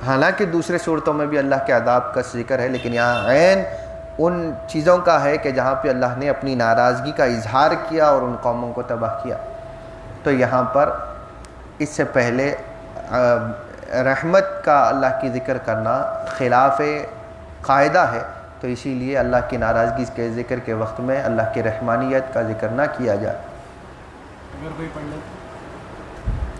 حالانکہ دوسرے صورتوں میں بھی اللہ کے عذاب کا ذکر ہے، لیکن یہاں عین ان چیزوں کا ہے کہ جہاں پہ اللہ نے اپنی ناراضگی کا اظہار کیا اور ان قوموں کو تباہ کیا۔ تو یہاں پر اس سے پہلے رحمت کا اللہ کی ذکر کرنا خلاف قاعدہ ہے، تو اسی لیے اللہ کی ناراضگی کے ذکر کے وقت میں اللہ کی رحمانیت کا ذکر نہ کیا جائے۔ اگر کوئی پڑھ لے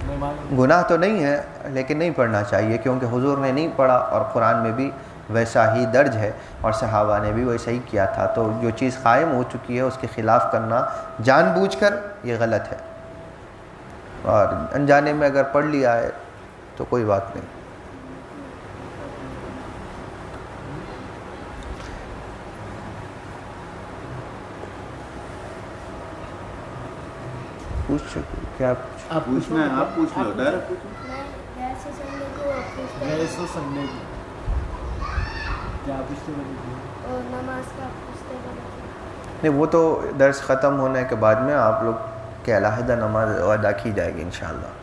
نہیں معلوم، گناہ تو نہیں ہے، لیکن نہیں پڑھنا چاہیے، کیونکہ حضور نے نہیں پڑھا اور قرآن میں بھی ویسا ہی درج ہے اور صحابہ نے بھی ویسا ہی کیا تھا۔ تو جو چیز قائم ہو چکی ہے اس کے خلاف کرنا جان بوجھ کر یہ غلط ہے، اور انجانے میں اگر پڑھ لیا ہے تو کوئی بات نہیں۔ کیا آپ پوچھنا ہے آپ پوچھ لو، ڈائریکٹ پوچھو۔ گئے سو سنڈے کی کیا پوچھتے بنے اور نماز کا پوچھتے بنے نہیں، وہ تو درس ختم ہونے کے بعد میں آپ لوگ کے علیحدہ نماز ادا کی جائے گی انشاءاللہ۔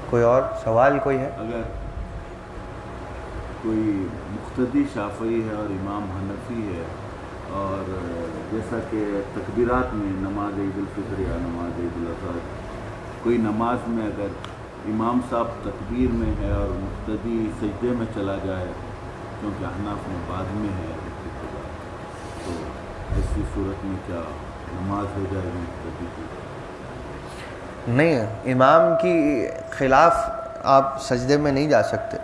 کوئی اور سوال کوئی ہے؟ اگر کوئی مقتدی شافعی ہے اور امام حنفی ہے، اور جیسا کہ تکبیرات میں نماز عید الفطر یا نماز عید الاضحیٰ، کوئی نماز میں اگر امام صاحب تکبیر میں ہے اور مقتدی سجدے میں چلا جائے، کیونکہ احناف میں بعد میں ہے ابتدا، تو ایسی صورت میں کیا نماز ہو جائے گی مقتدی کی؟ نہیں، امام کی خلاف آپ سجدے میں نہیں جا سکتے۔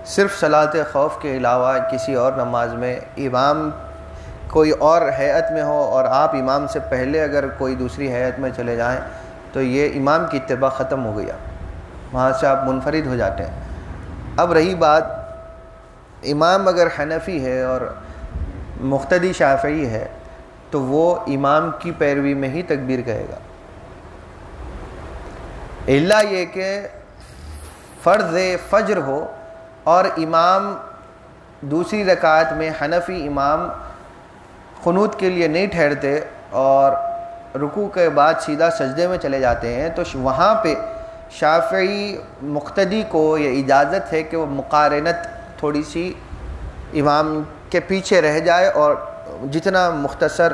صرف صلاۃ خوف کے علاوہ کسی اور نماز میں امام کوئی اور ہیئت میں ہو اور آپ امام سے پہلے اگر کوئی دوسری ہیئت میں چلے جائیں تو یہ امام کی اتباع ختم ہو گیا، وہاں سے آپ منفرد ہو جاتے ہیں۔ اب رہی بات، امام اگر حنفی ہے اور مقتدی شافعی ہے تو وہ امام کی پیروی میں ہی تکبیر کہے گا، الا یہ کہ فرض فجر ہو اور امام دوسری رکعت میں حنفی امام قنوت کے لیے نہیں ٹھہرتے اور رکوع کے بعد سیدھا سجدے میں چلے جاتے ہیں، تو وہاں پہ شافعی مقتدی کو یہ اجازت ہے کہ وہ مقارنت تھوڑی سی امام کے پیچھے رہ جائے اور جتنا مختصر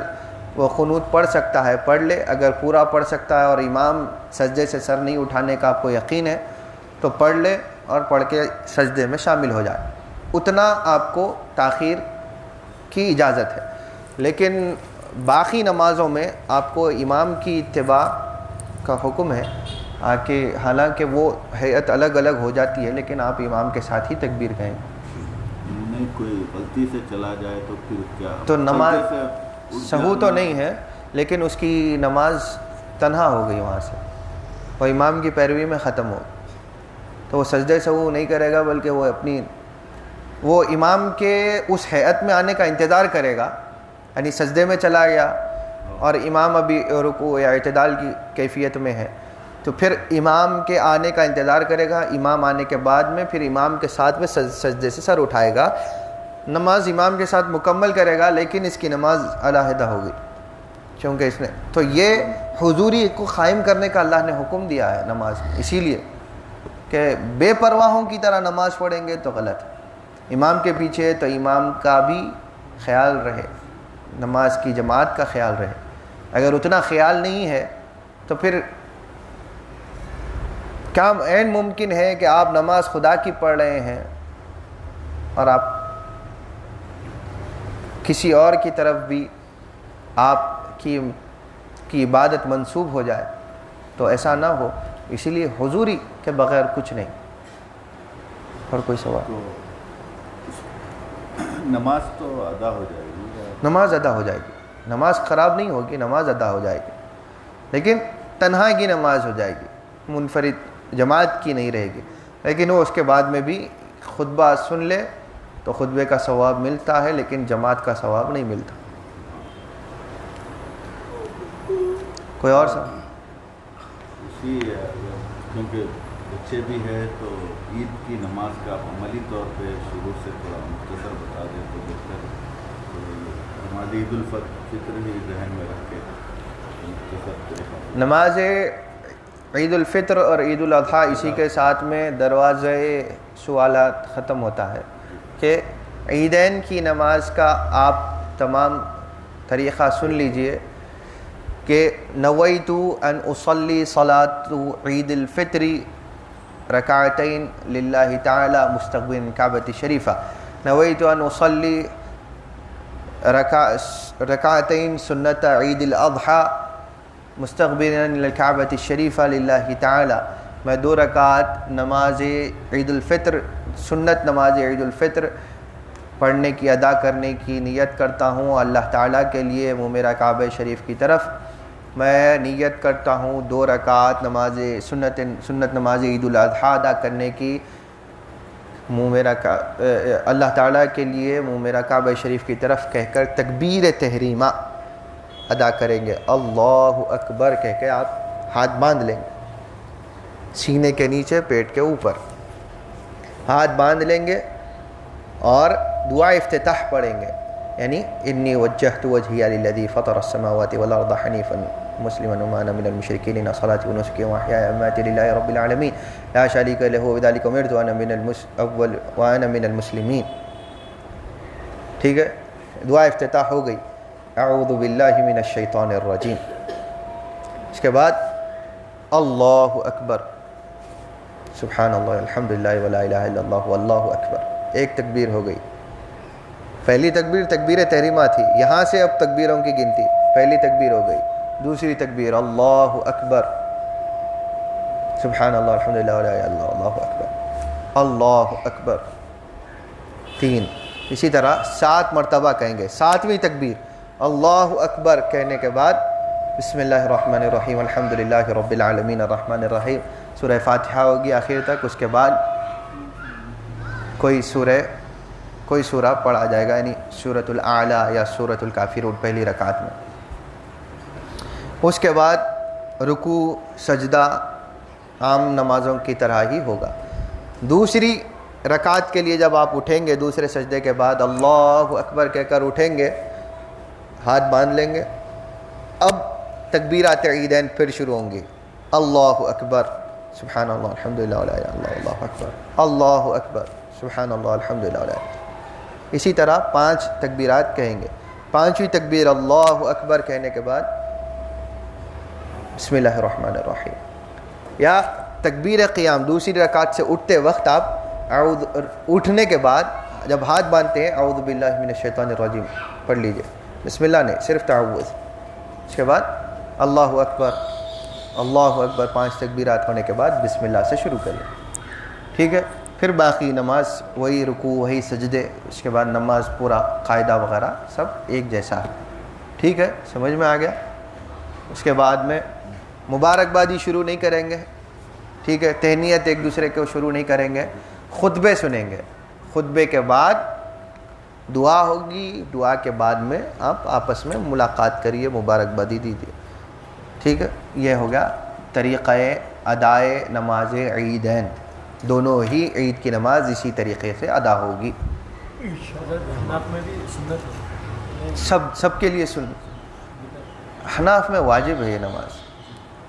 وہ قنوت پڑھ سکتا ہے پڑھ لے۔ اگر پورا پڑھ سکتا ہے اور امام سجدے سے سر نہیں اٹھانے کا آپ کو یقین ہے تو پڑھ لے اور پڑھ کے سجدے میں شامل ہو جائے، اتنا آپ کو تاخیر کی اجازت ہے۔ لیکن باقی نمازوں میں آپ کو امام کی اتباع کا حکم ہے، آ کے حالانکہ وہ ہیئت الگ الگ ہو جاتی ہے لیکن آپ امام کے ساتھ ہی تکبیر کہیں. نہیں کوئی غلطی سے چلا جائے تو پھر کیا؟ تو نماز سجدے سے اٹھ سہو تو جانا- نہیں ہے لیکن اس کی نماز تنہا ہو گئی وہاں سے، وہ امام کی پیروی میں ختم ہو. تو وہ سجدے سہو نہیں کرے گا بلکہ وہ امام کے اس ہیئت میں آنے کا انتظار کرے گا. یعنی سجدے میں چلا گیا اور امام ابھی رکوع یا اعتدال کی کیفیت میں ہے تو پھر امام کے آنے کا انتظار کرے گا. امام آنے کے بعد میں پھر امام کے ساتھ میں سجدے سے سر اٹھائے گا. نماز امام کے ساتھ مکمل کرے گا لیکن اس کی نماز علیحدہ ہوگی کیونکہ اس نے تو یہ حضوری کو قائم کرنے کا اللہ نے حکم دیا ہے نماز میں. اسی لیے کہ بے پرواہوں کی طرح نماز پڑھیں گے تو غلط ہے. امام کے پیچھے تو امام کا بھی خیال رہے، نماز کی جماعت کا خیال رہے. اگر اتنا خیال نہیں ہے تو پھر کیا عین ممکن ہے کہ آپ نماز خدا کی پڑھ رہے ہیں اور آپ کسی اور کی طرف بھی آپ کی عبادت منسوب ہو جائے. تو ایسا نہ ہو، اسی لیے حضوری کے بغیر کچھ نہیں. اور کوئی سوال؟ تو نماز تو ادا ہو جائے گی. نماز ادا ہو جائے گی، نماز خراب نہیں ہوگی، نماز ادا ہو جائے گی لیکن تنہا کی نماز ہو جائے گی، منفرد جماعت کی نہیں رہے گی. لیکن وہ اس کے بعد میں بھی خطبہ سن لے تو خطبے کا ثواب ملتا ہے لیکن جماعت کا ثواب نہیں ملتا. کوئی اور سوال؟ اسی کیونکہ بچے بھی ہے تو عید کی نماز کا آپ عملی طور پہ شروع سے تھوڑا مختصر بتا دیں تو بہتر ہے. نماز عید الفطر ہی ذہن میں رکھ کے مختصر طریقہ. نماز عید الفطر اور عید الاضحیٰ اسی کے ساتھ میں دروازے سوالات ختم ہوتا ہے کہ عیدین کی نماز کا آپ تمام طریقہ سن لیجئے کہ نویت ان اصلی صلاۃ عید الفطر رکعتین للہ تعالی مستقبل کعبۃ شریفہ. نویت ان اصلی رکعتین سنت عید الاضحیٰ مستقبلا للکعبۃ الشریفہ للہ تعالی. میں 2 رکعت نماز عید الفطر سنت نماز عید الفطر پڑھنے کی ادا کرنے کی نیت کرتا ہوں اللہ تعالیٰ کے لیے منہ میرا کعبہ شریف کی طرف. میں نیت کرتا ہوں 2 رکعت نماز سنت نماز عید الاضحیٰ ادا کرنے کی منہ میرا اللہ تعالیٰ کے لیے منہ میرا کعبہ شریف کی طرف کہہ کر تکبیر تحریمہ ادا کریں گے. اللہ اکبر کہہ کے آپ ہاتھ باندھ لیں گے سینے کے نیچے پیٹ کے اوپر ہاتھ باندھ لیں گے اور دعا افتتاح پڑھیں گے. یعنی انی وجہت وجہی للذی فطر السماوات والارض حنیفا مسلما وما انا من المشرکین ان صلاتي ونسكي ومحیاي ومماتي للہ رب العالمین لا شریک لہ وبذلک امرت وانا من المسلمین. ٹھیک ہے، دعا افتتاح ہو گئی. اعوذ باللہ من الشیطان الرجیم. اس کے بعد اللہ اکبر سبحان اللہ الحمدللہ ولا الہ الا اللہ واللہ اکبر. ایک تکبیر ہو گئی. پہلی تکبیر تکبیر تحریمہ تھی، یہاں سے اب تکبیروں کی گنتی. پہلی تکبیر ہو گئی. دوسری تکبیر اللہ اکبر سبحان اللہ الحمدللہ ولا الہ الا اللہ واللہ اکبر اللہ اکبر. 3. اسی طرح 7 مرتبہ کہیں گے. 7ویں تکبیر اللہ اکبر کہنے کے بعد بسم اللہ الرحمن الرحیم الحمدللہ رب العالمین الرحمن الرحیم سورہ فاتحہ ہوگی آخر تک. اس کے بعد کوئی سورہ پڑھا جائے گا، یعنی سورۃ الاعلیٰ یا سورۃ الکافرون پہلی رکعت میں. اس کے بعد رکوع سجدہ عام نمازوں کی طرح ہی ہوگا. دوسری رکعت کے لیے جب آپ اٹھیں گے دوسرے سجدے کے بعد اللہ اکبر کہہ کر اٹھیں گے، ہاتھ باندھ لیں گے. اب تکبیرات عیدین پھر شروع ہوں گی. اللہ اکبر سبحان اللہ الحمدللہ ولا الہ الا اللہ اللہ اکبر اللہ اکبر سبحان اللہ الحمدللہ ولا. اسی طرح 5 تکبیرات کہیں گے. 5ویں تکبیر اللہ اکبر کہنے کے بعد بسم اللہ الرحمن الرحیم. یا تکبیر قیام دوسری رکعت سے اٹھتے وقت آپ اٹھنے کے بعد جب ہاتھ باندھتے ہیں اعوذ باللہ من الشیطان الرجیم پڑھ لیجئے. بسم اللہ نہیں، صرف تعوذ. اس کے بعد اللہ اکبر اللہ اکبر 5 تکبیرات ہونے کے بعد بسم اللہ سے شروع کریں. ٹھیک ہے. پھر باقی نماز وہی رکوع وہی سجدے، اس کے بعد نماز پورا قاعدہ وغیرہ سب ایک جیسا ہے. ٹھیک ہے، سمجھ میں آ گیا. اس کے بعد میں مبارکبادی شروع نہیں کریں گے. ٹھیک ہے، تہنیت ایک دوسرے کو شروع نہیں کریں گے. خطبے سنیں گے. خطبے کے بعد دعا ہوگی. دعا کے بعد میں آپ آپس میں ملاقات کریے، مبارکبادی دیجیے. ٹھیک ہے، یہ ہو گیا طریقہ ادائے نماز عیدین. دونوں ہی عید کی نماز اسی طریقے سے ادا ہوگی. حناف میں بھی سنت سب کے لیے حناف میں واجب ہے یہ نماز.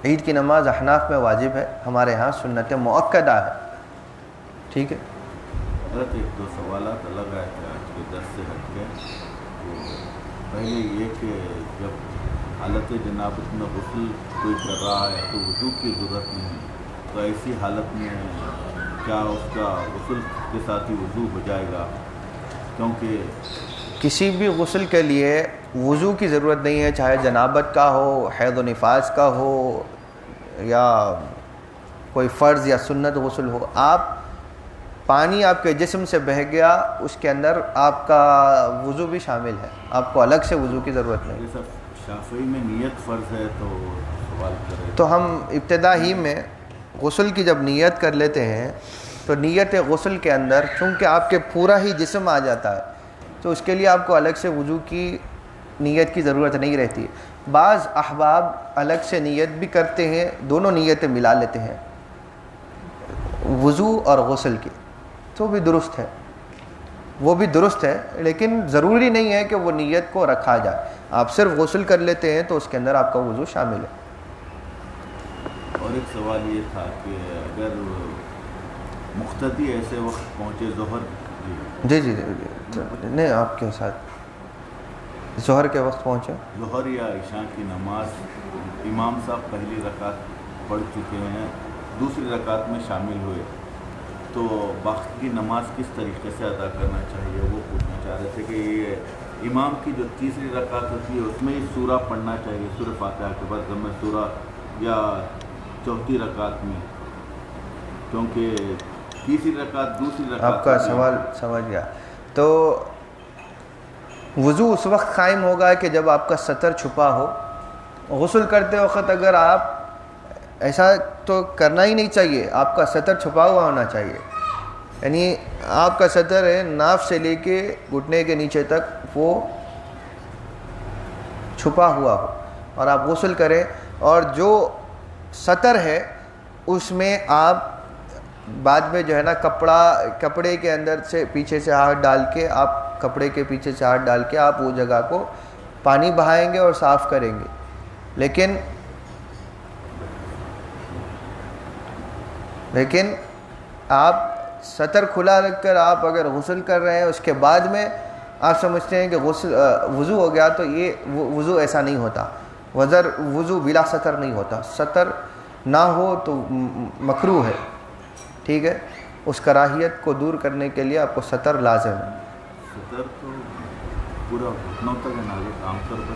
عید کی نماز احناف میں واجب ہے، ہمارے ہاں سنت مؤکدہ ہے. ٹھیک ہے. حضرت ایک دو سوالات الگ آئے تھے آج کے درس سے ہٹ کے. تو پہلے یہ کہ جب حالت جنابت میں غسل کوئی کر رہا ہے تو وضو کی ضرورت نہیں، تو ایسی حالت میں کیا اس کا غسل کے ساتھ ہی وضو ہو جائے گا؟ کیونکہ کسی بھی غسل کے لیے وضو کی ضرورت نہیں ہے، چاہے جنابت کا ہو، حیض و نفاس کا ہو، یا کوئی فرض یا سنت غسل ہو. آپ پانی آپ کے جسم سے بہہ گیا، اس کے اندر آپ کا وضو بھی شامل ہے، آپ کو الگ سے وضو کی ضرورت نہیں. یہ سب شافعی میں نیت فرض ہے تو سوال کرے تو ہم ابتدا ہی میں غسل کی جب نیت کر لیتے ہیں تو نیت غسل کے اندر چونکہ آپ کے پورا ہی جسم آ جاتا ہے تو اس کے لیے آپ کو الگ سے وضو کی نیت کی ضرورت نہیں رہتی. بعض احباب الگ سے نیت بھی کرتے ہیں، دونوں نیتیں ملا لیتے ہیں وضو اور غسل کی، تو بھی درست ہے، وہ بھی درست ہے، لیکن ضروری نہیں ہے کہ وہ نیت کو رکھا جائے. آپ صرف غسل کر لیتے ہیں تو اس کے اندر آپ کا وضو شامل ہے. اور ایک سوال یہ تھا کہ اگر مقتدی ایسے وقت پہنچے ظہر جی نہیں آپ کے ساتھ ظہر کے وقت پہنچے، ظہر یا عشاء کی نماز امام صاحب پہلی رکعت پڑھ چکے ہیں، دوسری رکعت میں شامل ہوئے، تو باقی کی نماز کس طریقے سے ادا کرنا چاہیے وہ پوچھنا چاہ رہے تھے کہ یہ امام کی جو تیسری رکعت ہوتی ہے اس میں ہی سورہ پڑھنا چاہیے، سورہ فاتحہ کے بعد ضم سورہ، یا چوتھی رکعت میں، کیونکہ تیسری رکعت دوسری رکعت. آپ کا سوال سمجھ گیا. تو وضو اس وقت قائم ہوگا کہ جب آپ کا سطر چھپا ہو. غسل کرتے وقت اگر آپ ایسا تو کرنا ہی نہیں چاہیے، آپ کا سطر چھپا ہوا ہونا چاہیے، یعنی آپ کا سطر ہے ناف سے لے کے گھٹنے کے نیچے تک وہ چھپا ہوا ہو اور آپ غسل کریں، اور جو سطر ہے اس میں آپ بعد میں جو ہے نا کپڑے کے اندر سے پیچھے سے ہاتھ ڈال کے، آپ کپڑے کے پیچھے سے ہاتھ ڈال کے آپ وہ جگہ کو پانی بہائیں گے اور صاف کریں گے. لیکن آپ سطر کھلا رکھ کر آپ اگر غسل کر رہے ہیں، اس کے بعد میں آپ سمجھتے ہیں کہ وضو ہو گیا، تو یہ وضو ایسا نہیں ہوتا. وضو بلا سطر نہیں ہوتا. سطر نہ ہو تو مکروہ ہے. ٹھیک ہے، اس کراہیت کو دور کرنے کے لیے آپ کو سطر لازم ہے. سطر تو پورا گھٹنوں تک ہے نا، عام طور پر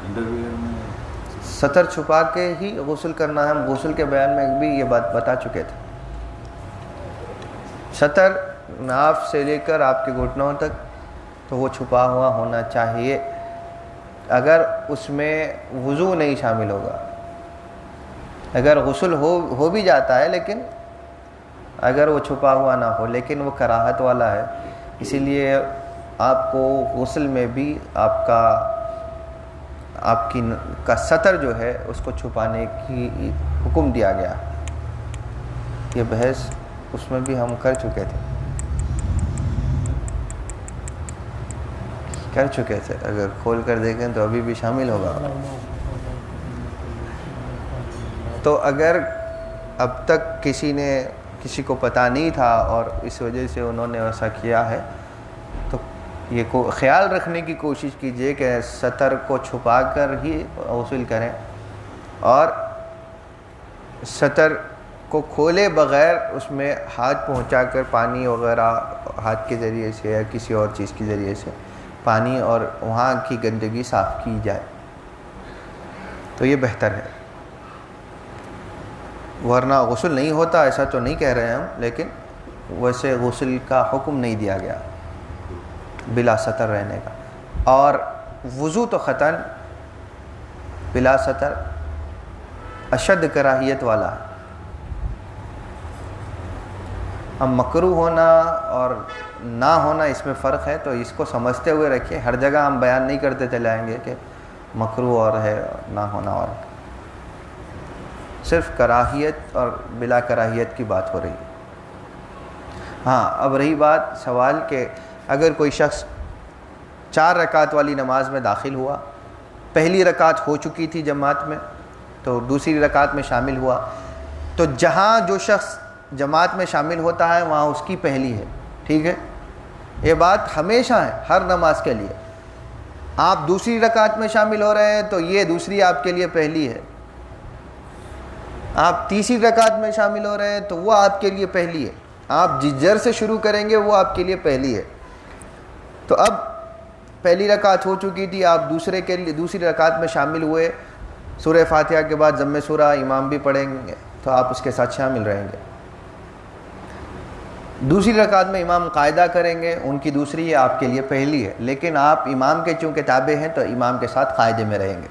انڈر ویئر میں سطر چھپا کے ہی غسل کرنا ہے. ہم غسل کے بیان میں بھی یہ بات بتا چکے تھے. سطر ناف سے لے کر آپ کے گھٹنوں تک تو وہ چھپا ہوا ہونا چاہیے. اگر اس میں وضو نہیں شامل ہوگا، اگر غسل ہو بھی جاتا ہے لیکن اگر وہ چھپا ہوا نہ ہو، لیکن وہ کراہت والا ہے، اسی لیے آپ کو غسل میں بھی آپ کا سطر جو ہے اس کو چھپانے کی حکم دیا گیا. یہ بحث اس میں بھی ہم کر چکے تھے، اگر کھول کر دیکھیں تو ابھی بھی شامل ہوگا. تو اگر اب تک کسی کو پتہ نہیں تھا اور اس وجہ سے انہوں نے ایسا کیا ہے تو یہ خیال رکھنے کی کوشش کیجئے کہ سطر کو چھپا کر ہی غسل کریں، اور سطر کو کھولے بغیر اس میں ہاتھ پہنچا کر پانی وغیرہ ہاتھ کے ذریعے سے یا کسی اور چیز کے ذریعے سے پانی اور وہاں کی گندگی صاف کی جائے تو یہ بہتر ہے. ورنہ غسل نہیں ہوتا ایسا تو نہیں کہہ رہے ہم، لیکن ویسے غسل کا حکم نہیں دیا گیا بلا سطر رہنے کا. اور وضو تو قطعاً بلا سطر اشد کراہیت والا ہے. ہم مکروہ ہونا اور نہ ہونا اس میں فرق ہے، تو اس کو سمجھتے ہوئے رکھیے. ہر جگہ ہم بیان نہیں کرتے چلے آئیں گے کہ مکروہ اور ہے نہ ہونا اور، صرف کراہیت اور بلا کراہیت کی بات ہو رہی ہے. ہاں اب رہی بات سوال کہ اگر کوئی شخص 4 رکعت والی نماز میں داخل ہوا، پہلی رکعت ہو چکی تھی جماعت میں تو دوسری رکعت میں شامل ہوا، تو جہاں جو شخص جماعت میں شامل ہوتا ہے وہاں اس کی پہلی ہے. ٹھیک ہے، یہ بات ہمیشہ ہے ہر نماز کے لیے. آپ دوسری رکعت میں شامل ہو رہے ہیں تو یہ دوسری آپ کے لیے پہلی ہے. آپ تیسری رکعت میں شامل ہو رہے ہیں تو وہ آپ کے لیے پہلی ہے. آپ جس جر سے شروع کریں گے وہ آپ کے لیے پہلی ہے. تو اب پہلی رکعت ہو چکی تھی، آپ دوسری رکعت میں شامل ہوئے، سورہ فاتحہ کے بعد ضم سورہ امام بھی پڑھیں گے تو آپ اس کے ساتھ شامل رہیں گے. دوسری رکعت میں امام قاعدہ کریں گے، ان کی دوسری ہے، آپ کے لیے پہلی ہے، لیکن آپ امام کے چونکہ تابع ہیں تو امام کے ساتھ قاعدے میں رہیں گے.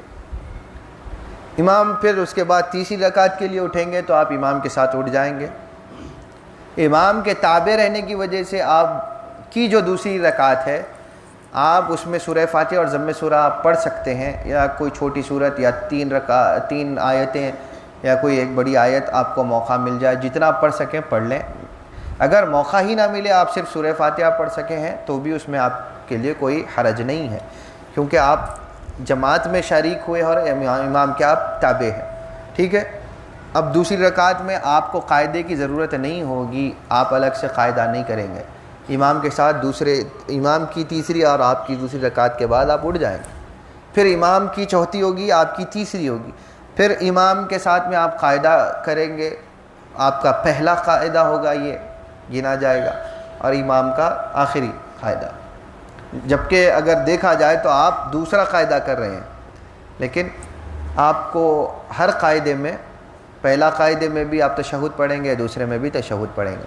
امام پھر اس کے بعد تیسری رکعت کے لیے اٹھیں گے تو آپ امام کے ساتھ اٹھ جائیں گے. امام کے تابع رہنے کی وجہ سے آپ کی جو دوسری رکعت ہے آپ اس میں سورہ فاتحہ اور ضم سورہ آپ پڑھ سکتے ہیں، یا کوئی چھوٹی صورت یا 3 آیتیں یا کوئی ایک بڑی آیت آپ کو موقع مل جائے، جتنا آپ پڑھ سکیں پڑھ لیں. اگر موقع ہی نہ ملے، آپ صرف سورہ فاتحہ پڑھ سکے ہیں تو بھی اس میں آپ کے لیے کوئی حرج نہیں ہے، کیونکہ آپ جماعت میں شریک ہوئے اور امام کے آپ تابع ہیں. ٹھیک ہے، اب دوسری رکعت میں آپ کو قاعدے کی ضرورت نہیں ہوگی، آپ الگ سے قاعدہ نہیں کریں گے. امام کے ساتھ امام کی تیسری اور آپ کی دوسری رکعت کے بعد آپ اٹھ جائیں گے. پھر امام کی چوتھی ہوگی، آپ کی تیسری ہوگی، پھر امام کے ساتھ میں آپ قاعدہ کریں گے. آپ کا پہلا قاعدہ ہوگا، یہ گنا جائے گا، اور امام کا آخری قاعدہ. جبکہ اگر دیکھا جائے تو آپ دوسرا قاعدہ کر رہے ہیں، لیکن آپ کو ہر قاعدے میں، پہلا قاعدے میں بھی آپ تشہد پڑھیں گے، دوسرے میں بھی تشہد پڑھیں گے.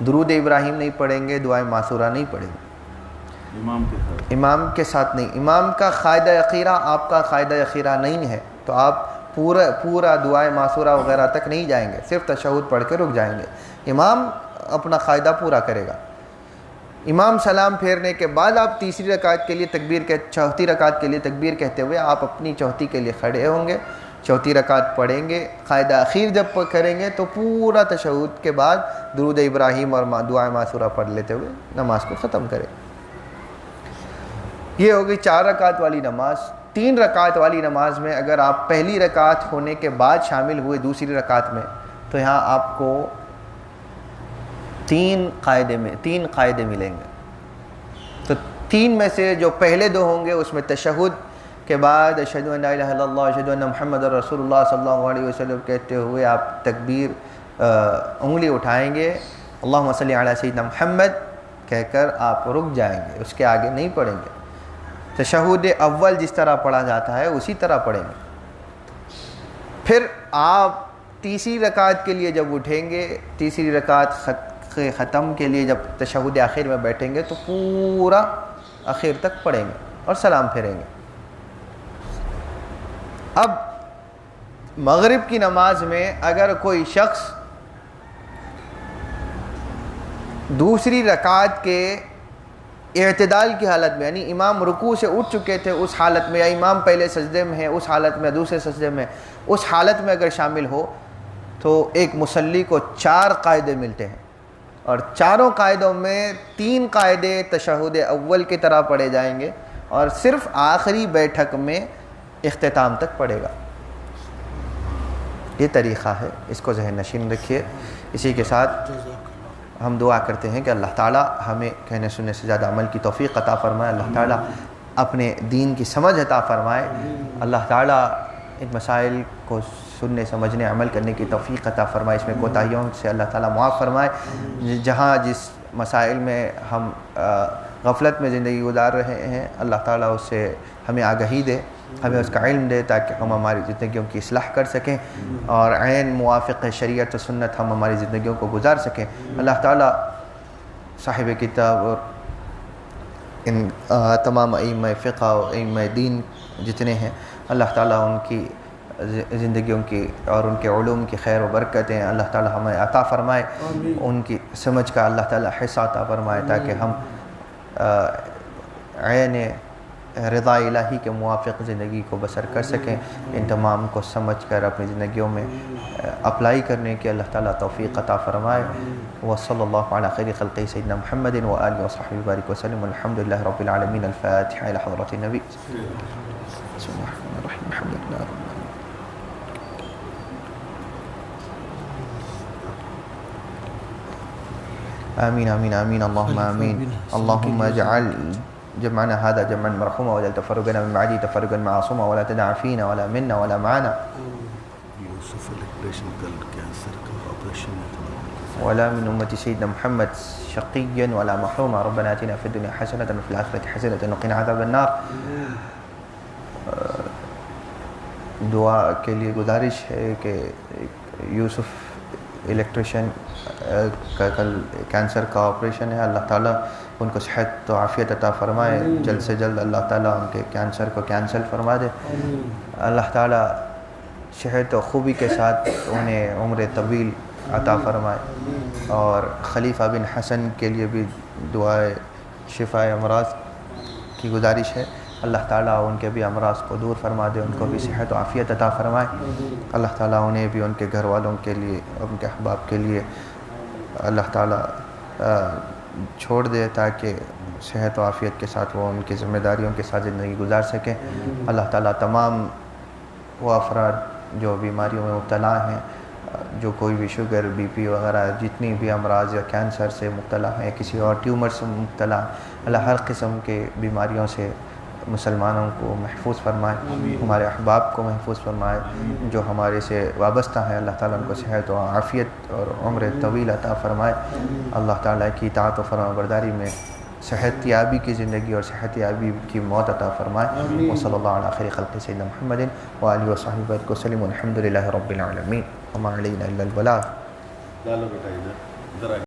درود ابراہیم نہیں پڑھیں گے، دعائے معصورہ نہیں پڑھیں گے امام کے ساتھ نہیں. امام کا قاعدہ اخیرہ آپ کا قاعدہ اخیرہ نہیں ہے تو آپ پورا دعائے معصورہ وغیرہ تک نہیں جائیں گے، صرف تشہد پڑھ کے رک جائیں گے. امام اپنا قاعدہ پورا کرے گا. امام سلام پھیرنے کے بعد آپ تیسری رکعت کے لیے چوتھی رکعت کے لیے تکبیر کہتے ہوئے آپ اپنی چوتھی کے لیے کھڑے ہوں گے، چوتھی رکعت پڑھیں گے. قاعدہ اخیر جب کریں گے تو پورا تشہد کے بعد درود ابراہیم اور دعائے معصورہ پڑھ لیتے ہوئے نماز کو ختم کریں. یہ ہوگی 4 رکعت والی نماز. 3 رکعت والی نماز میں اگر آپ پہلی رکعت ہونے کے بعد شامل ہوئے دوسری رکعت میں تو یہاں آپ کو 3 قاعدے ملیں گے. تو 3 میں سے جو پہلے 2 ہوں گے اس میں تشہد کے بعد اشہد ان لا الہ الا اللہ اشہد ان محمد رسول اللہ صلی اللہ علیہ وسلم کہتے ہوئے آپ تکبیر انگلی اٹھائیں گے، اللہم صلی علی سیدنا محمد کہہ کر آپ رک جائیں گے، اس کے آگے نہیں پڑھیں گے. تشہد اول جس طرح پڑھا جاتا ہے اسی طرح پڑھیں گے. پھر آپ تیسری رکعت کے لیے جب اٹھیں گے، تیسری رکعت ختم کے لیے جب تشہد آخر میں بیٹھیں گے تو پورا آخر تک پڑھیں گے اور سلام پھیریں گے. اب مغرب کی نماز میں اگر کوئی شخص دوسری رکعت کے اعتدال کی حالت میں، یعنی امام رکوع سے اٹھ چکے تھے اس حالت میں، یا امام پہلے سجدے میں ہے اس حالت میں، دوسرے سجدے میں، اس حالت میں اگر شامل ہو تو ایک مصلی کو 4 قاعدے ملتے ہیں، اور چاروں قاعدوں میں 3 قاعدے تشہد اول کی طرح پڑھے جائیں گے اور صرف آخری بیٹھک میں اختتام تک پڑھے گا. یہ طریقہ ہے، اس کو ذہن نشین رکھیے. اسی کے ساتھ ہم دعا کرتے ہیں کہ اللہ تعالیٰ ہمیں کہنے سننے سے زیادہ عمل کی توفیق عطا فرمائے، اللہ تعالیٰ اپنے دین کی سمجھ عطا فرمائے، اللہ تعالیٰ ان مسائل کو سننے سمجھنے عمل کرنے کی توفیق عطا فرمائے، اس میں کوتاہیوں سے اللہ تعالیٰ معاف فرمائے. جہاں جس مسائل میں ہم غفلت میں زندگی گزار رہے ہیں اللہ تعالیٰ اس سے ہمیں آگہی دے. ہمیں اس کا علم دے تاکہ ہم ہماری زندگیوں کی اصلاح کر سکیں اور عین موافق شریعت و سنت ہم ہماری زندگیوں کو گزار سکیں. اللہ تعالیٰ صاحب کتاب اور ان تمام ائمہ فقہ و ائمہ دین جتنے ہیں، اللہ تعالیٰ ان کی زندگیوں کی اور ان کے علوم کی خیر و برکتیں اللہ تعالیٰ ہمیں عطا فرمائے، ان کی سمجھ کا اللہ تعالیٰ حصہ عطا فرمائے تاکہ ہم عین رضا الہی کے موافق زندگی کو بسر کر سکیں. ان تمام کو سمجھ کر اپنی زندگیوں میں اپلائی کرنے کی اللہ تعالیٰ توفیق عطا فرمائے. وصلی اللہ علی خیر خلقہ سیدنا محمد وآلہ وصحبہ وبارک وسلم. الحمد للہ رب العالمین. الفاتحہ الی حضرت النبی. بسم اللہ الرحمن الرحیم. الحمد للہ رب العالمین. آمین آمین آمین. اللہم آمین. اللہم اجعل جمعنا هذا جمعا مرحوما وجعل تفرقنا من بعده تفرقا معصوما ولا تدع فينا ولا منا ولا معنا ولا من أمة سيدنا محمد شقيا ولا محروما. ربنا آتنا في الدنيا حسنة وفي الآخرة حسنة وقنا عذاب النار. دعا کے لیے گزارش ہے کہ یوسف الیکٹریشین کا کل کینسر کا آپریشن ہے. اللہ تعالیٰ ان کو صحت و عافیت عطا فرمائے. جلد سے جلد اللہ تعالیٰ ان کے کینسر کو کینسل فرما دے. اللہ تعالیٰ صحت و خوبی کے ساتھ انہیں عمر طویل عطا فرمائے. اور خلیفہ بن حسن کے لیے بھی دعائے شفاء امراض کی گزارش ہے. اللہ تعالیٰ ان کے بھی امراض کو دور فرما دے، ان کو بھی صحت و عافیت عطا فرمائے. اللہ تعالیٰ انہیں بھی ان کے گھر والوں کے لیے، ان کے احباب کے لیے اللہ تعالیٰ چھوڑ دے تاکہ صحت و عافیت کے ساتھ وہ ان کی ذمہ داریوں کے ساتھ زندگی گزار سکیں. اللہ تعالیٰ تمام وہ افراد جو بیماریوں میں مبتلا ہیں، جو کوئی بھی شوگر، بی پی وغیرہ جتنی بھی امراض یا کینسر سے مبتلا ہیں، کسی اور ٹیومر سے مبتلا، اللہ ہر قسم کے بیماریوں سے مسلمانوں کو محفوظ فرمائے، ہمارے احباب کو محفوظ فرمائے. جو ہمارے سے وابستہ ہیں اللہ تعالیٰ ان کو صحت و عافیت اور عمر طویل عطا فرمائے. اللہ تعالیٰ کی اطاعت و فرما برداری میں صحت یابی کی زندگی اور صحت یابی کی موت عطا فرمائے. وصلی اللہ علی خیر خلق سیدنا محمد وآلہ وصحبہ وسلم. الحمد للہ رب العالمین. وما علینا الا البلاغ.